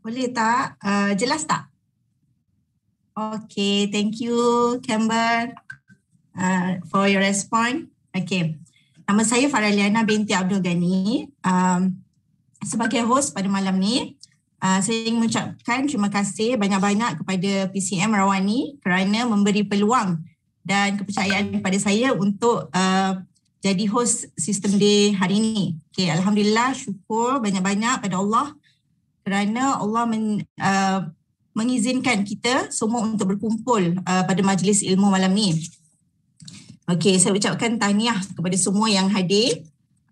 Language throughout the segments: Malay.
Boleh tak? Jelas tak? Okay, thank you Camber for your response. Okay, nama saya Faraliana binti Abdul Ghani. Sebagai host pada malam ni, saya ingin mengucapkan terima kasih banyak-banyak kepada PCM Rawani kerana memberi peluang dan kepercayaan kepada saya untuk jadi host System Day hari ini. Okay, Alhamdulillah, syukur banyak-banyak pada Allah kerana Allah mengizinkan kita semua untuk berkumpul pada majlis ilmu malam ni. Okey, saya ucapkan tahniah kepada semua yang hadir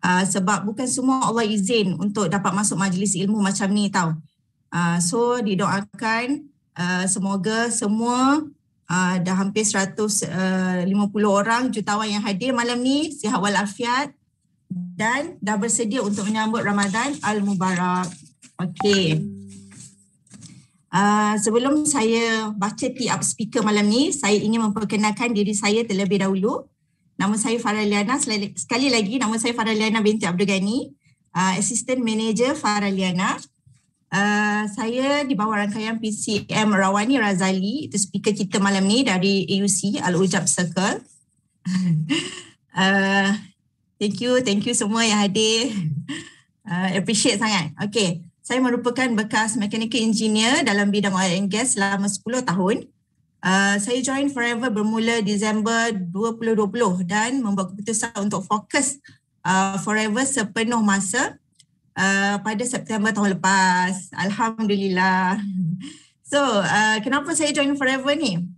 sebab bukan semua Allah izin untuk dapat masuk majlis ilmu macam ni tau. So didoakan semoga semua dah hampir 150 orang jutawan yang hadir malam ni sihat walafiat dan dah bersedia untuk menyambut Ramadan Al-Mubarak. Okey. Sebelum saya baca tee up speaker malam ni, saya ingin memperkenalkan diri saya terlebih dahulu. Nama saya Faraliana, sekali lagi nama saya Faraliana binti Abdul Ghani, Assistant Manager Faraliana. Saya di bawah rangkaian PCM Rawani Razali, itu speaker kita malam ni dari AUC Al-Ujab Circle. Thank you semua yang hadir. Appreciate sangat. Okay. Saya merupakan bekas mechanical engineer dalam bidang oil and gas selama 10 tahun. Saya join Forever bermula Disember 2020 dan membuat keputusan untuk fokus Forever sepenuh masa pada September tahun lepas. Alhamdulillah. So, kenapa saya join Forever ni?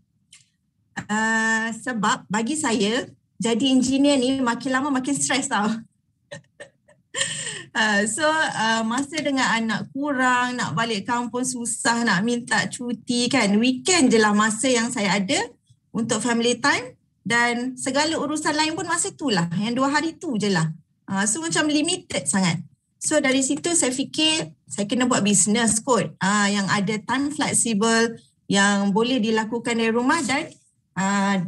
Sebab bagi saya, jadi engineer ni makin lama makin stres tau. Masa dengan anak kurang, nak balik kampung susah, nak minta cuti kan. Weekend je lah masa yang saya ada untuk family time dan segala urusan lain pun masa tu lah. Yang 2 hari tu je lah. So macam limited sangat. So dari situ saya fikir saya kena buat business kot. Yang ada time flexible, yang boleh dilakukan dari rumah dan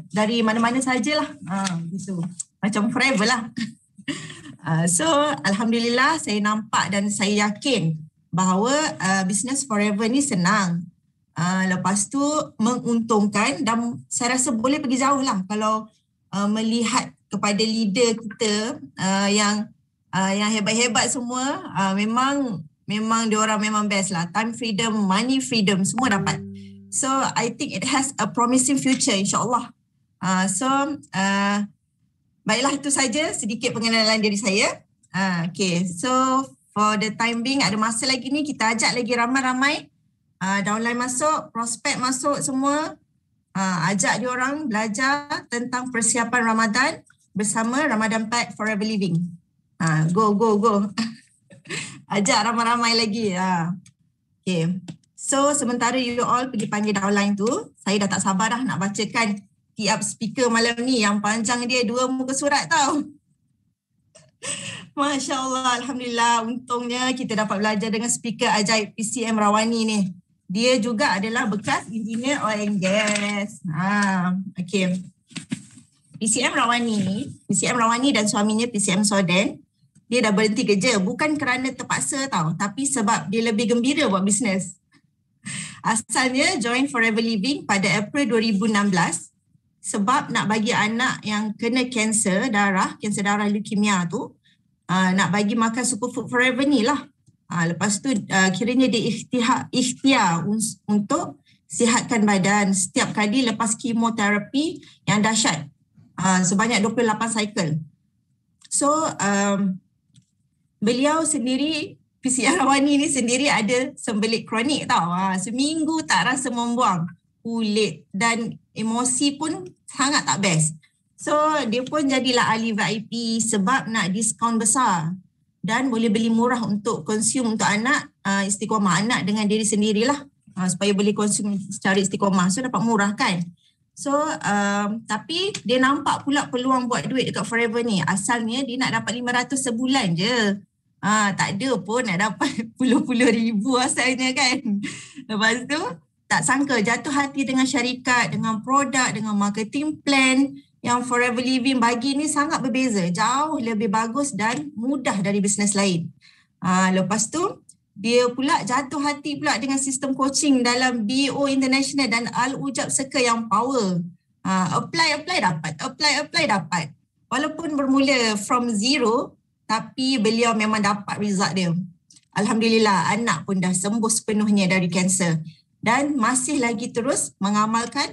dari mana-mana sajalah. Gitu. Macam forever lah. So Alhamdulillah saya nampak dan saya yakin bahawa business Forever ni senang. Lepas tu menguntungkan dan saya rasa boleh pergi jauh lah kalau melihat kepada leader kita yang hebat-hebat semua, memang diorang memang best lah. Time freedom, money freedom semua dapat. So I think it has a promising future insyaAllah. Baiklah, itu saja sedikit pengenalan diri saya. Okay, so for the time being, ada masa lagi ni, kita ajak lagi ramai-ramai downline masuk, prospek masuk semua. Ajak diorang belajar tentang persiapan Ramadan bersama Ramadan Pack Forever Living. Go. Ajak ramai-ramai lagi. Okay, so sementara you all pergi panggil downline tu, saya dah tak sabar dah nak bacakan tee up speaker malam ni yang panjang dia 2 muka surat tau. Masya Allah, Alhamdulillah, untungnya kita dapat belajar dengan speaker ajaib PCM Rawani ni. Dia juga adalah bekas engineer oil and gas. Okay. PCM Rawani dan suaminya PCM Soden, dia dah berhenti kerja bukan kerana terpaksa tau, tapi sebab dia lebih gembira buat bisnes. Asalnya join Forever Living pada April 2016 sebab nak bagi anak yang kena kanser darah leukemia tu, nak bagi makan superfood Forever ni lah. Lepas tu kiranya dia ikhtiar untuk sihatkan badan setiap kali lepas kemoterapi yang dahsyat, sebanyak 28 cycle. So beliau sendiri, PCM Rawani ni sendiri ada sembelit kronik tau. Seminggu tak rasa membuang kulit dan emosi pun sangat tak best. So dia pun jadilah ahli VIP sebab nak diskaun besar dan boleh beli murah untuk consume untuk anak, istiqomah anak dengan diri sendirilah, supaya boleh consume secara istiqomah. So dapat murah kan. So tapi dia nampak pula peluang buat duit dekat Forever ni. Asalnya dia nak dapat 500 sebulan je. Tak ada pun nak dapat puluh-puluh ribu asalnya kan. Lepas tu tak sangka jatuh hati dengan syarikat, dengan produk, dengan marketing plan yang Forever Living bagi ni sangat berbeza, jauh lebih bagus dan mudah dari bisnes lain. Lepas tu dia pula jatuh hati pula dengan sistem coaching dalam BO International dan Al-Ujab Circle yang power. Apply dapat. Walaupun bermula from zero, tapi beliau memang dapat result dia. Alhamdulillah, anak pun dah sembuh sepenuhnya dari kanser dan masih lagi terus mengamalkan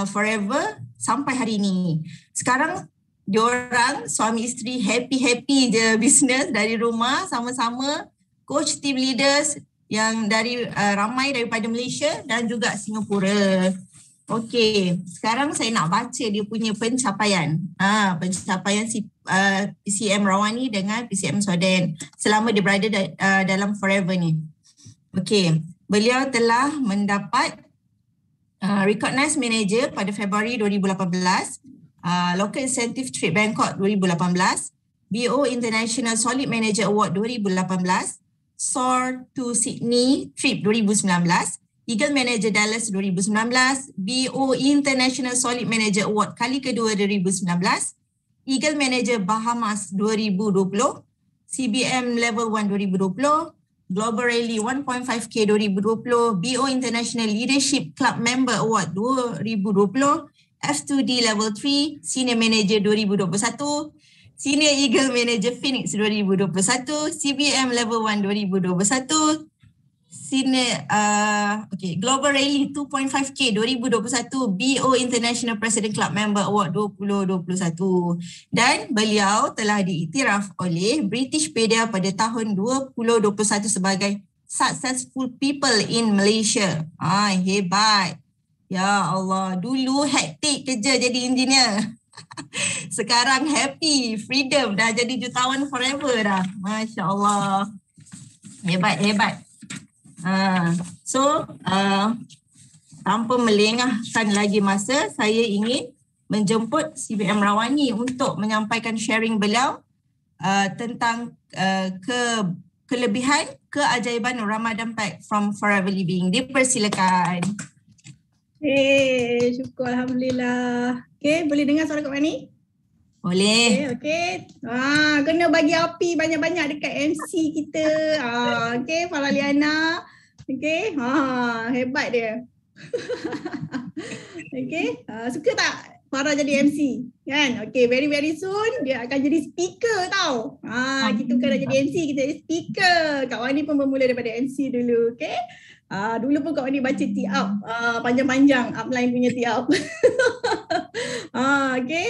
forever sampai hari ini. Sekarang diorang suami isteri happy je bisnes dari rumah sama-sama, coach team leaders yang dari ramai daripada Malaysia dan juga Singapura. Okey, sekarang saya nak baca dia punya pencapaian. Pencapaian PCM Rawani dengan PCM Soden selama dia berada dalam Forever ni. Okey, beliau telah mendapat Recognized Manager pada Februari 2018, Local Incentive Trip Bangkok 2018, BO International Solid Manager Award 2018, SOAR to Sydney Trip 2019, Eagle Manager Dallas 2019, BO International Solid Manager Award kali kedua 2019, Eagle Manager Bahamas 2020, CBM Level 1 2020, Global Rally 1.5K 2020, BO International Leadership Club Member Award 2020, F2D Level 3, Senior Manager 2021, Senior Eagle Manager Phoenix 2021, CBM Level 1 2021, Senior Global Rally 2.5K 2021, BO International President Club Member Award 2021 dan beliau telah diiktiraf oleh Britishpedia pada tahun 2021 sebagai Successful People in Malaysia. Hebat. Ya Allah, dulu hektik kerja jadi engineer. Sekarang happy, freedom, dah jadi jutawan forever dah. Masya Allah. Hebat. Tanpa melengahkan lagi masa, saya ingin menjemput CBM Rawani untuk menyampaikan sharing beliau tentang kelebihan, keajaiban Ramadan Pack from Forever Living. Dipersilakan. Syukur Alhamdulillah. Boleh dengar suara Kak Wani? Boleh. Kena bagi api banyak-banyak dekat MC kita. Faraliana. Hebat dia. Suka tak Farah jadi MC? Kan? Very soon dia akan jadi speaker tau. Kita bukan nak jadi MC, kita jadi speaker. Kak Wani pun bermula daripada MC dulu. Dulu pun Kak Wani baca tee up panjang-panjang upline punya tee up.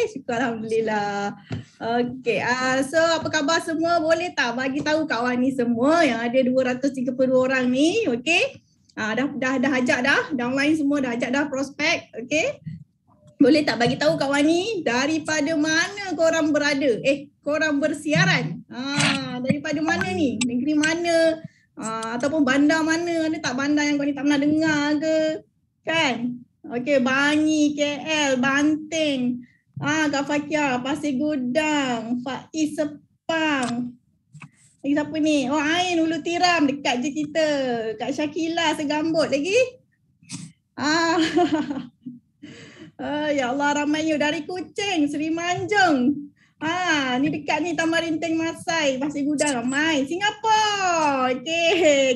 Syukur Alhamdulillah. So apa khabar semua? Boleh tak bagi tahu Kak Wani semua yang ada 232 orang ni, dah ajak dah, downline semua dah ajak dah prospek, Boleh tak bagi tahu Kak Wani daripada mana korang berada? Korang bersiaran. Daripada mana ni? Negeri mana? Ataupun bandar mana? Ada tak bandar yang kau ni tak pernah dengar ke? Kan? Bangi, KL, Banting, Kak Fakia, Pasir Gudang, Faiz Sepang. Lagi siapa ni? Ain Ulu Tiram, dekat je kita. Kak Syakila Segambut lagi. Ya Allah, ramainya dari Kuching, Seri Manjung. Ni dekat ni Taman Rinteng Masai, Pasir Gudang ramai. Singapura.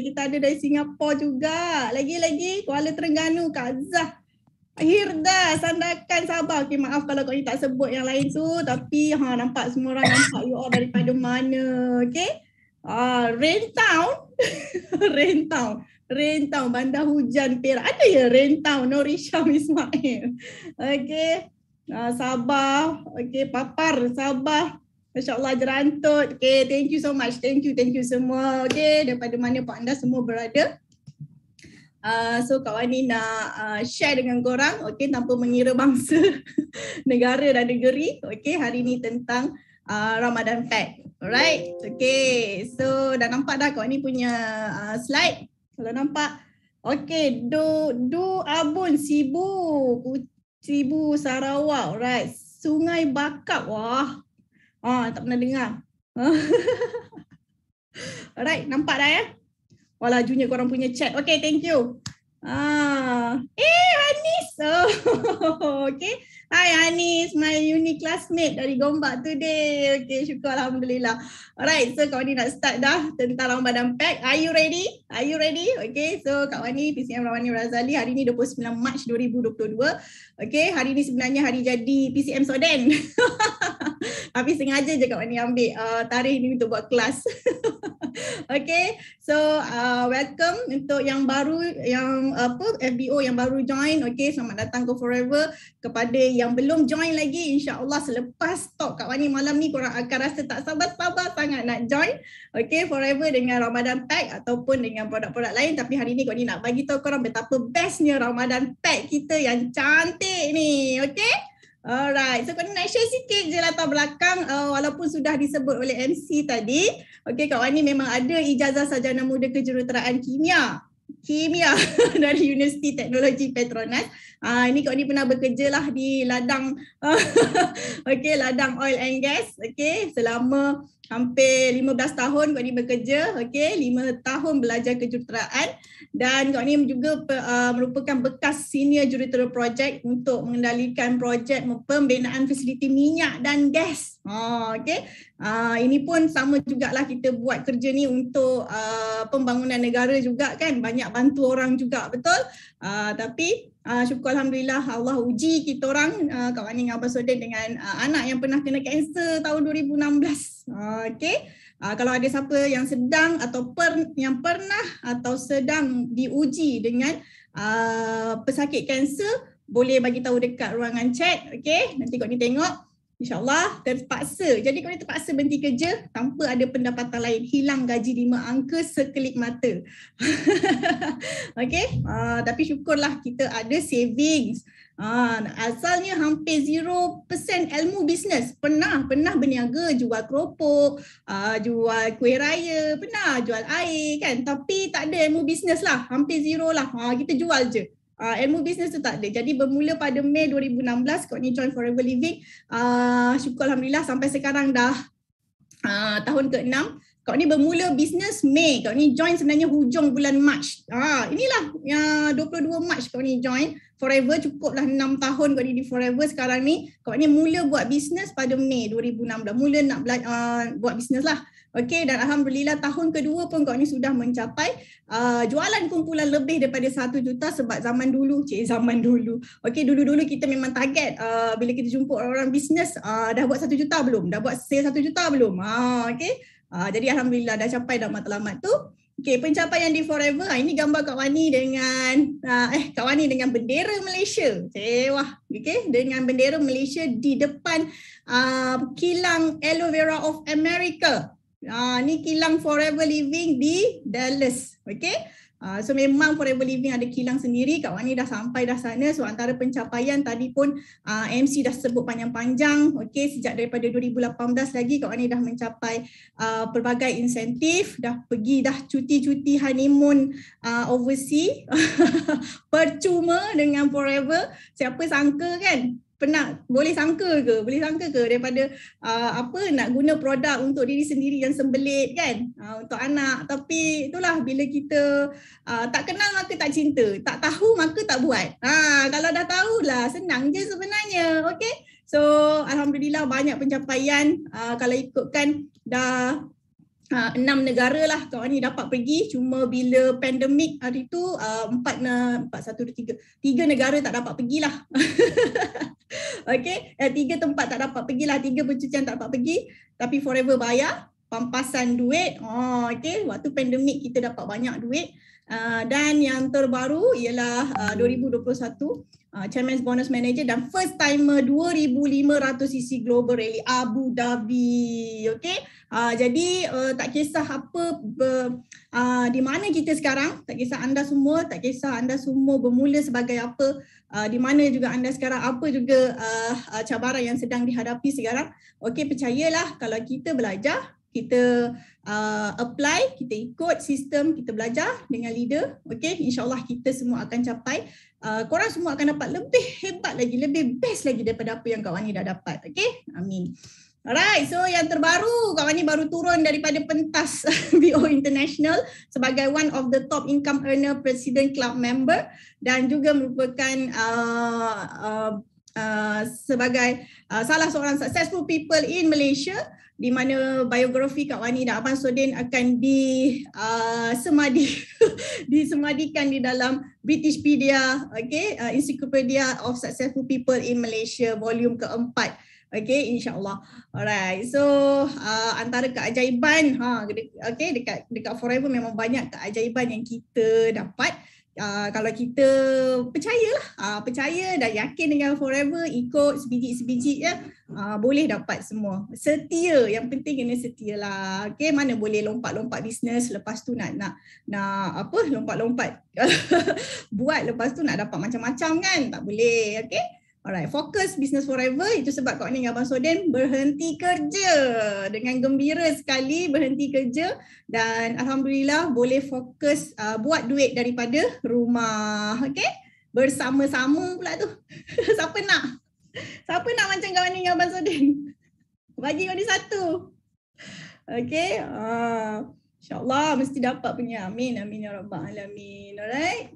Kita ada dari Singapura juga. Lagi Kuala Terengganu, Kak Zah. Hirda, Sandakan, Sabah. Maaf kalau kau ni tak sebut yang lain tu, tapi nampak semua orang nampak you all daripada mana. Raintown, Bandar Hujan Perak. Ada ya Raintown, Norisham Ismail. Sabah, Papar, Sabah. Masya Allah, Jerantut. Thank you so much. Thank you semua. Daripada mana Pak anda semua berada. So Kak Wani nak share dengan korang, tanpa mengira bangsa, negara dan negeri, hari ni tentang Ramadan Pack. Alright, so dah nampak dah Kak Wani punya slide, kalau nampak. Do Abun, Sibu Sarawak, alright. Sungai Bakap, tak pernah dengar. Alright, nampak dah ya? Lajunya korang punya chat. Thank you. Hanis. Hi Anis, my uni classmate dari Gombak today. Okay, syukur Alhamdulillah. Alright, so Kak Wani nak start dah tentang Ramadan Pack. Are you ready? Are you ready? Okay, so Kak Wani, PCM Rawani Razali, hari ni 29 Mac 2022. Okay, hari ni sebenarnya hari jadi PCM Soden. Tapi sengaja je Kak Wani ambil tarikh ni untuk buat kelas. Okay, so welcome untuk yang baru, yang FBO yang baru join. Okay, selamat datang ke Forever. Kepada yang belum join lagi, insya-Allah selepas talk Kak Wani malam ni korang akan rasa tak sabar-sabar sangat nak join. Okay, Forever dengan Ramadan Pack ataupun dengan produk-produk lain. Tapi hari ni Kak Wani nak bagi tahu korang betapa bestnya Ramadan Pack kita yang cantik ni. Okay. Alright, so Kak Wani nak share sikit je latar belakang walaupun sudah disebut oleh MC tadi. Okay, Kak Wani memang ada ijazah sarjana muda kejuruteraan kimia dari Universiti Teknologi Petronas. Ini Kak Wani pernah bekerja lah di ladang okay, ladang oil and gas. Okay, selama hampir 15 tahun Kak Wani bekerja. Okay, 5 tahun belajar kejuruteraan. Dan Kak Wani juga merupakan bekas senior jurutera projek untuk mengendalikan projek pembinaan fasiliti minyak dan gas. Okay. Ini pun sama jugalah kita buat kerja ni untuk pembangunan negara juga kan. Banyak bantu orang juga, betul? Tapi syukur Alhamdulillah Allah uji kita orang, Kak Wani dengan Abang Soden dengan anak yang pernah kena kanser tahun 2016. Okay. Kalau ada siapa yang sedang atau yang pernah atau sedang diuji dengan pesakit kanser, boleh bagi tahu dekat ruangan chat. Okay. Nanti Kak Wani tengok. InsyaAllah terpaksa. Jadi Kak Wani terpaksa berhenti kerja tanpa ada pendapatan lain. Hilang gaji 5 angka sekelip mata. Okay. Tapi syukurlah kita ada savings. Asalnya hampir 0% ilmu bisnes. Pernah berniaga, jual keropok, jual kuih raya, pernah jual air kan. Tapi tak ada ilmu bisnes lah. Hampir zero lah. Kita jual je. Ilmu bisnes tu tak ada. Jadi bermula pada Mei 2016 Kak Wani join Forever Living. Syukur Alhamdulillah sampai sekarang dah tahun ke-6. Kak Wani bermula bisnes Mei. Kak Wani join sebenarnya hujung bulan Mac. Inilah 22 Mac Kak Wani join Forever. Cukuplah 6 tahun Kak Wani di Forever sekarang ni. Kak Wani mula buat bisnes pada Mei 2016. Mula nak buat bisnes lah. Okay, dan Alhamdulillah tahun kedua pun Kak Wani sudah mencapai jualan kumpulan lebih daripada 1 juta sebab zaman dulu. Okay, dulu-dulu kita memang target bila kita jumpa orang bisnes, dah buat 1 juta belum? Dah buat sale 1 juta belum? Okay. Jadi Alhamdulillah dah capai dah matlamat tu. Okay, pencapaian di Forever. Ini gambar Kak Wani dengan Kak Wani dengan bendera Malaysia. Wah, okay, dengan bendera Malaysia di depan kilang Aloe Vera of America. Ni kilang Forever Living di Dallas. Okay. So memang Forever Living ada kilang sendiri. Kak Wani dah sampai dah sana. So antara pencapaian tadi pun MC dah sebut panjang-panjang. Okay, sejak daripada 2018 lagi Kak Wani dah mencapai pelbagai insentif. Dah pergi dah cuti-cuti honeymoon overseas percuma dengan Forever. Siapa sangka kan? Boleh sangka ke daripada nak guna produk untuk diri sendiri yang sembelit kan, untuk anak. Tapi itulah, bila kita tak kenal maka tak cinta, tak tahu maka tak buat. Kalau dah tahulah senang je sebenarnya. Okay, so Alhamdulillah banyak pencapaian. Kalau ikutkan dah 6 negara lah Kak Wani dapat pergi. Cuma bila pandemik hari tu 3 negara tak dapat pergilah. Okay, 3 tempat tak dapat pergilah, 3 pencucian tak dapat pergi. Tapi Forever bayar pampasan duit. Okay, waktu pandemik kita dapat banyak duit. Dan yang terbaru ialah 2021 Chairman's Bonus Manager dan first timer 2,500cc Global Rally Abu Dhabi. Okay, jadi tak kisah apa di mana kita sekarang, tak kisah anda semua bermula sebagai apa, di mana juga anda sekarang, apa juga cabaran yang sedang dihadapi sekarang. Okay, percayalah kalau kita belajar, kita apply, kita ikut sistem, kita belajar dengan leader, okay, insyaAllah kita semua akan capai. Korang semua akan dapat lebih hebat lagi, lebih best lagi daripada apa yang Kak Wani dah dapat. Okay, amin. Alright, so yang terbaru, Kak Wani baru turun daripada pentas BO International sebagai one of the top income earner President Club member dan juga merupakan sebagai salah seorang successful people in Malaysia, di mana biografi Kak Wani dan Abang Sodin akan disemadikan di dalam Britishpedia, Encyclopedia of Successful People in Malaysia volume keempat. Okay, insyaAllah. Alright, so antara keajaiban dekat Forever memang banyak keajaiban yang kita dapat. Kalau kita percaya dan yakin dengan Forever, ikut sebiji-sebiji boleh dapat semua. Setia, yang penting kena setia lah. Okay, mana boleh lompat-lompat bisnes lepas tu nak lompat-lompat buat lepas tu nak dapat macam-macam kan, tak boleh. Okay. Alright, fokus Business Forever. Itu sebab Kak Wani dengan Abang Sodin berhenti kerja. Dengan gembira sekali berhenti kerja. Dan Alhamdulillah boleh fokus buat duit daripada rumah. Okay? Bersama-sama pula tu. Siapa nak? Siapa nak macam Kak Wani dengan Abang Sodin? Bagi Kak Wani satu. Okay? InsyaAllah mesti dapat punya. Amin. Amin ya Rabbal Alamin. Alright?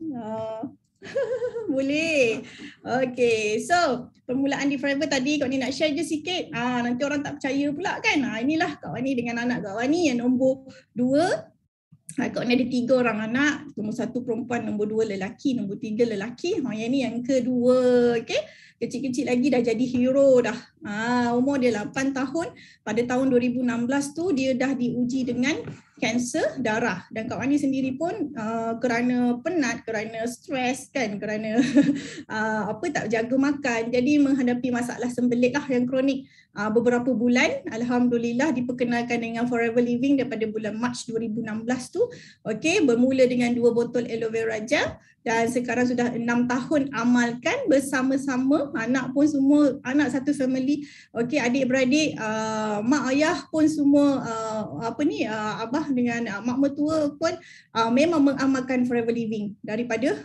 Boleh. Okay, so permulaan di Forever tadi Kak Wani nak share je sikit. Nanti orang tak percaya pula kan. Inilah Kak Wani dengan anak Kak Wani yang nombor 2. Kak Wani ada 3 orang anak. Nombor 1 perempuan, nombor 2 lelaki, nombor 3 lelaki. Yang ni yang kedua. Okay. Kecil-kecil lagi dah jadi hero dah. Umur dia 8 tahun. Pada tahun 2016 tu dia dah diuji dengan kanser darah. Dan Kak Wani sendiri pun kerana penat, kerana stres kan, kerana tak jaga makan. Jadi menghadapi masalah sembelit lah yang kronik beberapa bulan. Alhamdulillah diperkenalkan dengan Forever Living daripada bulan Mac 2016 tu. Okay, bermula dengan 2 botol aloe vera gel. Dan sekarang sudah 6 tahun amalkan bersama-sama, anak pun semua, anak satu family, okey, adik-beradik, mak ayah pun semua abah dengan mak mertua pun memang mengamalkan Forever Living daripada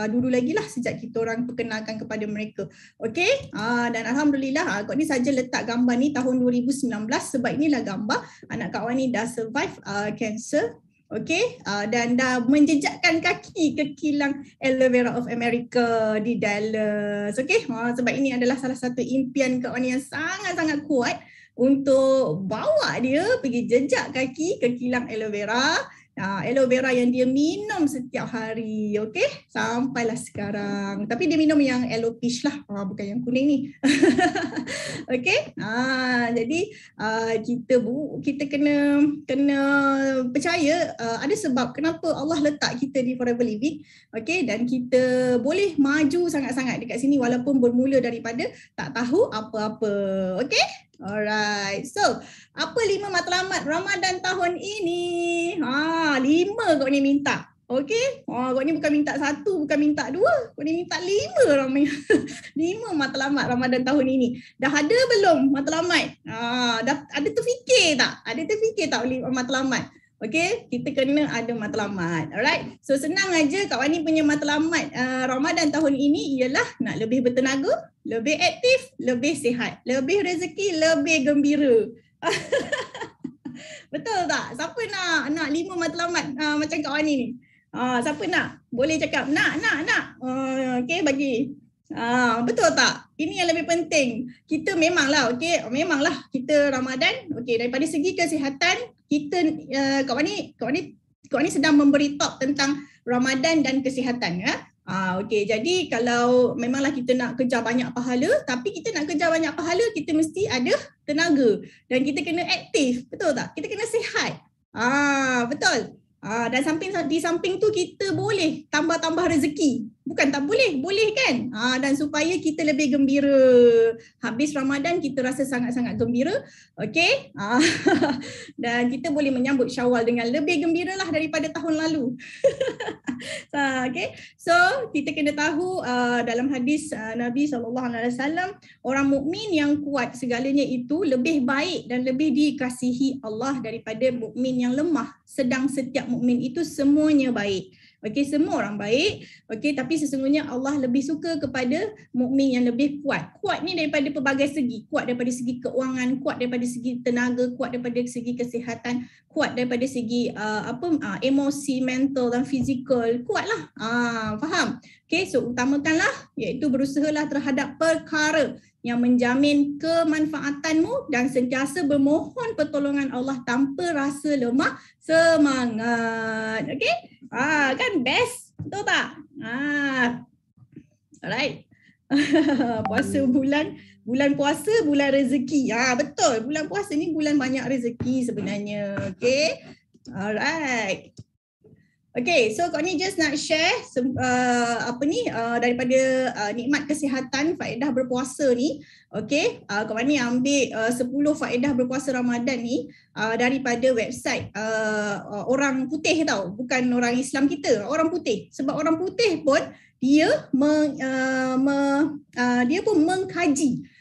dulu lagi lah, sejak kita orang perkenalkan kepada mereka. Okey, dan Alhamdulillah Kak ni saja letak gambar ni tahun 2019 sebab inilah gambar anak Kak Wani dah survive cancer. Okay, dan dah menjejakkan kaki ke kilang Aloe Vera of America di Dallas. Okay, sebab ini adalah salah satu impian Kak Wani yang sangat-sangat kuat untuk bawa dia pergi jejak kaki ke kilang Aloe Vera. Aloe vera yang dia minum setiap hari, okey, sampailah sekarang. Tapi dia minum yang aloe peach lah, bukan yang kuning ni. Okey, jadi kita kena percaya ada sebab kenapa Allah letak kita di Forever Living, okey, dan kita boleh maju sangat-sangat dekat sini walaupun bermula daripada tak tahu apa-apa, okey. Alright, so apa 5 matlamat Ramadan tahun ini? 5 Kak ni minta. Okey, Kak ni bukan minta 1, bukan minta 2, Kak ni minta 5 matlamat Ramadan tahun ini. Dah ada belum matlamat? Dah ada terfikir tak? Ada terfikir tak 5 matlamat? Okey, kita kena ada matlamat. Alright, so senang aja Kak Wani punya matlamat Ramadan tahun ini ialah nak lebih bertenaga, lebih aktif, lebih sihat, lebih rezeki, lebih gembira. Betul tak? Siapa nak 5 matlamat macam Kak Wani ni? Siapa nak? Boleh cakap nak. Okey, bagi. Betul tak? Ini yang lebih penting. Kita memanglah kita Ramadan, okey, daripada segi kesihatan kita Kak Wani sedang memberi talk tentang Ramadan dan kesihatan ya. Okey, jadi kalau memanglah kita nak kejar banyak pahala, tapi kita nak kejar banyak pahala kita mesti ada tenaga dan kita kena aktif, betul tak? Kita kena sihat. Betul. Dan di samping tu kita boleh tambah-tambah rezeki. Bukan tak boleh, boleh kan? Dan supaya kita lebih gembira. Habis Ramadan kita rasa sangat-sangat gembira. Okey? Dan kita boleh menyambut Syawal dengan lebih gembira lah daripada tahun lalu. Okay? So, kita kena tahu dalam hadis Nabi SAW, orang mukmin yang kuat segalanya itu lebih baik dan lebih dikasihi Allah daripada mukmin yang lemah. Sedang setiap mukmin itu semuanya baik. Okey, semua orang baik. Okey, tapi Tapi sesungguhnya Allah lebih suka kepada mukmin yang lebih kuat. Kuat ni daripada pelbagai segi. Kuat daripada segi keuangan, kuat daripada segi tenaga, kuat daripada segi kesihatan, kuat daripada segi emosi, mental dan fizikal. Kuatlah. Faham? Okay, so utamakanlah iaitu berusahalah terhadap perkara yang menjamin kemanfaatanmu dan sentiasa bermohon pertolongan Allah tanpa rasa lemah semangat. Okay? Kan best? Betul tak? Alright. Puasa bulan puasa bulan rezeki. Betul. Bulan puasa ni bulan banyak rezeki sebenarnya. Okay? Alright. Okay, so Kak ni just nak share daripada nikmat kesihatan faedah berpuasa ni. Okay, Kak ni ambil 10 faedah berpuasa Ramadan ni daripada website orang putih tau, bukan orang Islam kita, orang putih. Sebab orang putih pun dia pun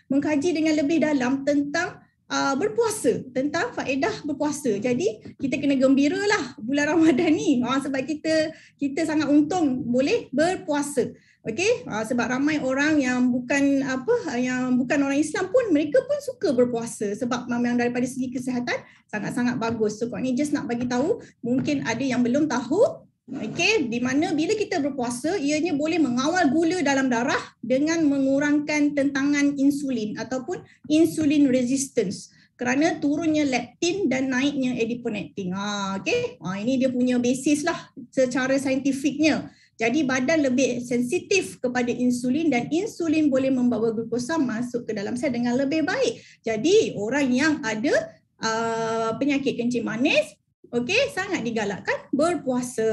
mengkaji dengan lebih dalam tentang berpuasa, tentang faedah berpuasa. Jadi kita kena gembiralah bulan Ramadan ni sebab kita sangat untung boleh berpuasa. Okey, sebab ramai orang yang bukan orang Islam pun mereka pun suka berpuasa sebab memang daripada segi kesihatan sangat-sangat bagus. So Kak ni just nak bagi tahu, mungkin ada yang belum tahu. Okey, di mana bila kita berpuasa ianya boleh mengawal gula dalam darah dengan mengurangkan tentangan insulin ataupun insulin resistance kerana turunnya leptin dan naiknya adiponectin. Okey, ini dia punya basis lah secara saintifiknya. Jadi badan lebih sensitif kepada insulin dan insulin boleh membawa glukosa masuk ke dalam sel dengan lebih baik. Jadi orang yang ada penyakit kencing manis, okey, sangat digalakkan berpuasa.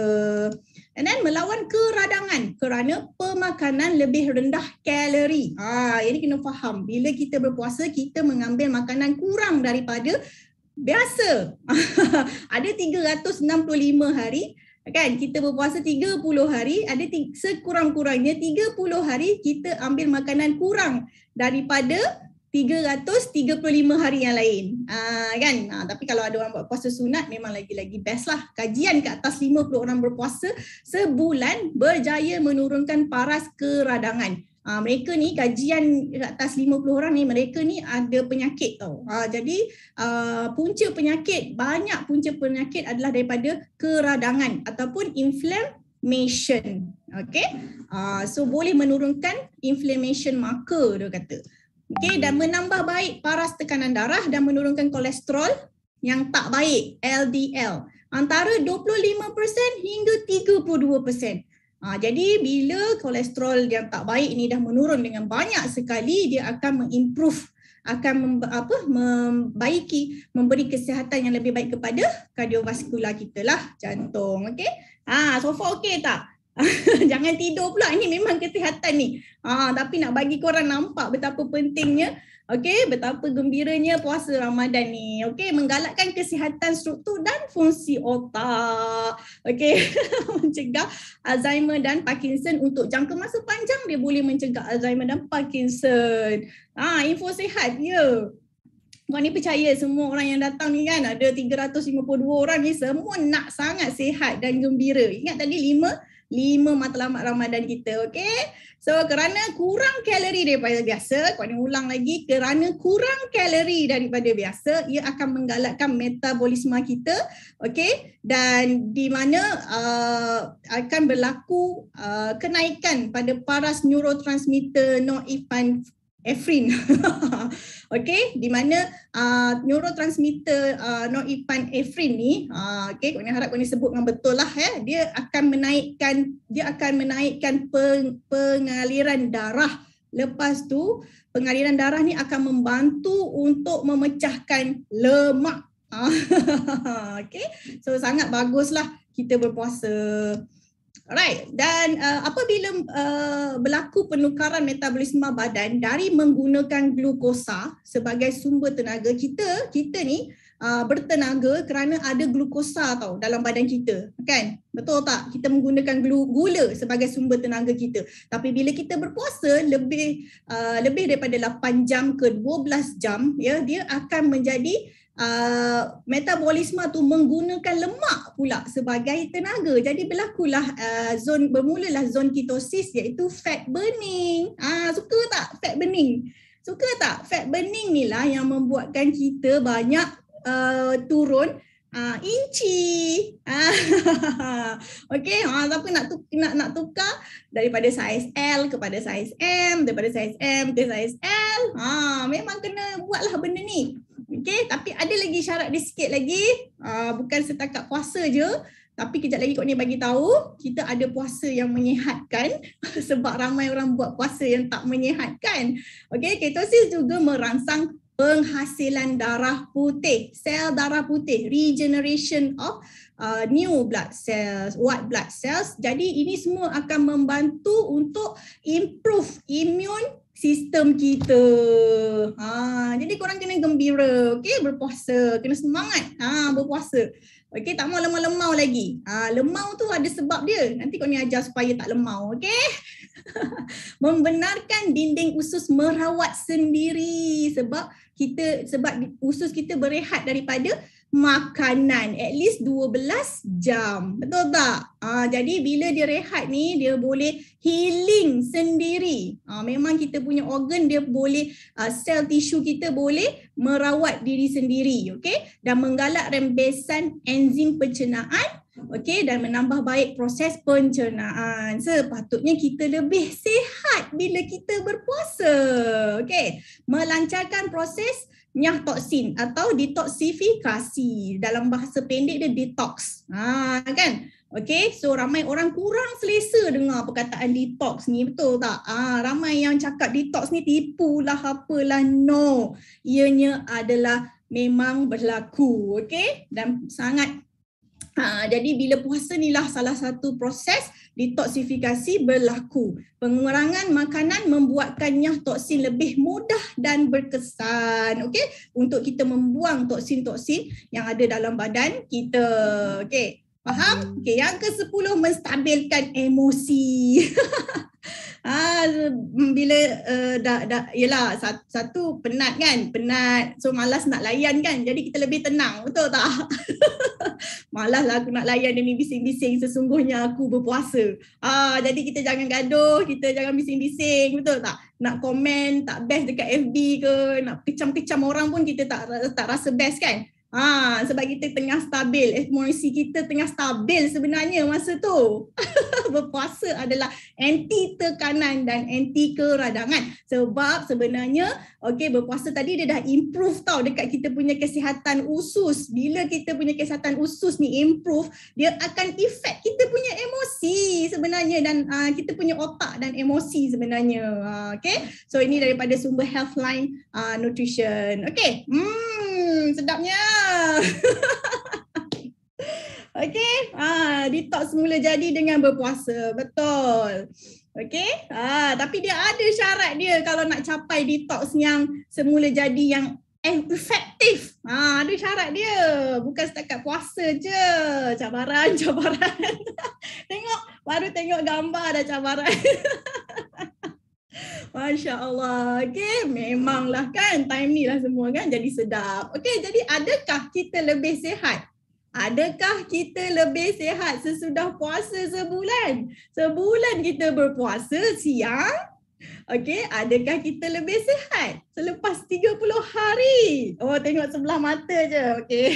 And then melawan keradangan kerana pemakanan lebih rendah kalori. Ini kena faham. Bila kita berpuasa, kita mengambil makanan kurang daripada biasa. Ada 365 hari, kan? Kita berpuasa 30 hari, ada sekurang-kurangnya 30 hari kita ambil makanan kurang daripada 335 hari yang lain, kan? Tapi kalau ada orang buat puasa sunat memang lagi-lagi best lah. Kajian ke atas 50 orang berpuasa sebulan berjaya menurunkan paras keradangan. Mereka ni kajian ke atas 50 orang ni, mereka ni ada penyakit tau. Jadi banyak punca penyakit adalah daripada keradangan ataupun inflammation. Okay, so boleh menurunkan inflammation marker dia kata. Okay, dan menambah baik paras tekanan darah dan menurunkan kolesterol yang tak baik, LDL, antara 25% hingga 32%. Jadi bila kolesterol yang tak baik ini dah menurun dengan banyak sekali, dia akan mengimprove, akan membaiki, memberi kesihatan yang lebih baik kepada kardiovaskular kita lah, jantung. Okay, so far okay tak? Jangan tidur pula, ini memang kesihatan ni. Tapi nak bagi korang nampak betapa pentingnya, okey, betapa gembiranya puasa Ramadan ni. Okey, menggalakkan kesihatan struktur dan fungsi otak. Okey, mencegah Alzheimer dan Parkinson. Untuk jangka masa panjang dia boleh mencegah Alzheimer dan Parkinson. Info sihat ya. Kau ni percaya semua orang yang datang ni kan, ada 352 orang ni semua nak sangat sihat dan gembira. Ingat tadi 5 matlamat Ramadan kita, okey? So kerana kurang kalori daripada biasa, kau ni ulang lagi, kerana kurang kalori daripada biasa, ia akan menggalakkan metabolisme kita, okey? Dan di mana akan berlaku kenaikan pada paras neurotransmitter norepinephrine. Okey, di mana neurotransmitter norepinephrine ni, okey, kau ni harap kau ni sebut dengan betul lah ya. Dia akan menaikkan pengaliran darah. Lepas tu pengaliran darah ni akan membantu untuk memecahkan lemak. Okey, so sangat baguslah kita berpuasa. Alright, dan apabila berlaku penukaran metabolisme badan dari menggunakan glukosa sebagai sumber tenaga, kita ni bertenaga kerana ada glukosa tau dalam badan kita, kan? Betul tak? Kita menggunakan gula sebagai sumber tenaga kita. Tapi bila kita berpuasa lebih daripada 8 jam ke 12 jam, ya, dia akan menjadi metabolisme tu menggunakan lemak pula sebagai tenaga. Jadi berlakulah bermulalah zon ketosis iaitu fat burning. Suka tak fat burning? Suka tak? Fat burning ni lah yang membuatkan kita banyak turun inci. Okey, siapa nak tukar daripada saiz L kepada saiz M, daripada saiz M ke saiz L, memang kena buatlah benda ni. Okey, tapi ada lagi syarat dia sikit lagi, bukan setakat puasa je, tapi kejap lagi Kak Nia bagi tahu kita ada puasa yang menyihatkan sebab ramai orang buat puasa yang tak menyihatkan. Okey, ketosis juga merangsang penghasilan darah putih, sel darah putih, regeneration of new blood cells, white blood cells. Jadi ini semua akan membantu untuk improve immune sistem kita. Jadi korang kena gembira, okey, berpuasa, kena semangat berpuasa. Okey, tak mau lemau-lemau lagi. Lemau tu ada sebab dia. Nanti kau ni ajar supaya tak lemau, okey? Membenarkan dinding usus merawat sendiri sebab usus kita berehat daripada makanan at least 12 jam. Betul tak? Jadi bila dia rehat ni dia boleh healing sendiri. Memang kita punya organ dia boleh sel tisu kita boleh merawat diri sendiri, okey? Dan menggalak rembesan enzim pencernaan, okey, dan menambah baik proses pencernaan. Sepatutnya kita lebih sihat bila kita berpuasa. Okey, melancarkan proses nyah toksin atau detoksifikasi. Dalam bahasa pendek dia detox. Kan? Okey, so ramai orang kurang selesa dengar perkataan detox ni, betul tak? Ramai yang cakap detox ni tipulah apalah. No, ianya adalah memang berlaku, okey? Dan sangat jadi bila puasa ni lah salah satu proses detoksifikasi berlaku. Pengurangan makanan membuatkan nyah toksin lebih mudah dan berkesan, okey, untuk kita membuang toksin-toksin yang ada dalam badan kita. Okey, faham? Okey, yang ke-10 menstabilkan emosi. Bila yelah satu penat kan, so malas nak layan kan, jadi kita lebih tenang, betul tak? Malas lah aku nak layan dia ni bising-bising, sesungguhnya aku berpuasa. Jadi kita jangan gaduh, kita jangan bising-bising, betul tak? Nak komen tak best dekat FB ke, nak kecam-kecam orang pun kita tak rasa best kan? Sebab kita tengah stabil, emosi kita tengah stabil sebenarnya masa tu. Berpuasa adalah anti tekanan dan anti keradangan. Sebab sebenarnya berpuasa tadi dia dah improve tau dekat kita punya kesihatan usus. Bila kita punya kesihatan usus ni improve, dia akan effect kita punya emosi sebenarnya dan kita punya otak dan emosi sebenarnya. So ini daripada sumber Healthline Nutrition. Sedapnya. Okey, detox semula jadi dengan berpuasa, betul. Okey, tapi dia ada syarat dia kalau nak capai detox yang semula jadi yang efektif. Ada syarat dia, bukan setakat puasa je. Cabaran. Baru tengok gambar dah cabaran. Masya Allah. Okey, memanglah kan time ni lah semua kan jadi sedap. Okey, jadi adakah kita lebih sihat? Adakah kita lebih sihat sesudah puasa sebulan? Sebulan kita berpuasa siang. Okey, adakah kita lebih sihat selepas 30 hari? Tengok sebelah mata je. Okey.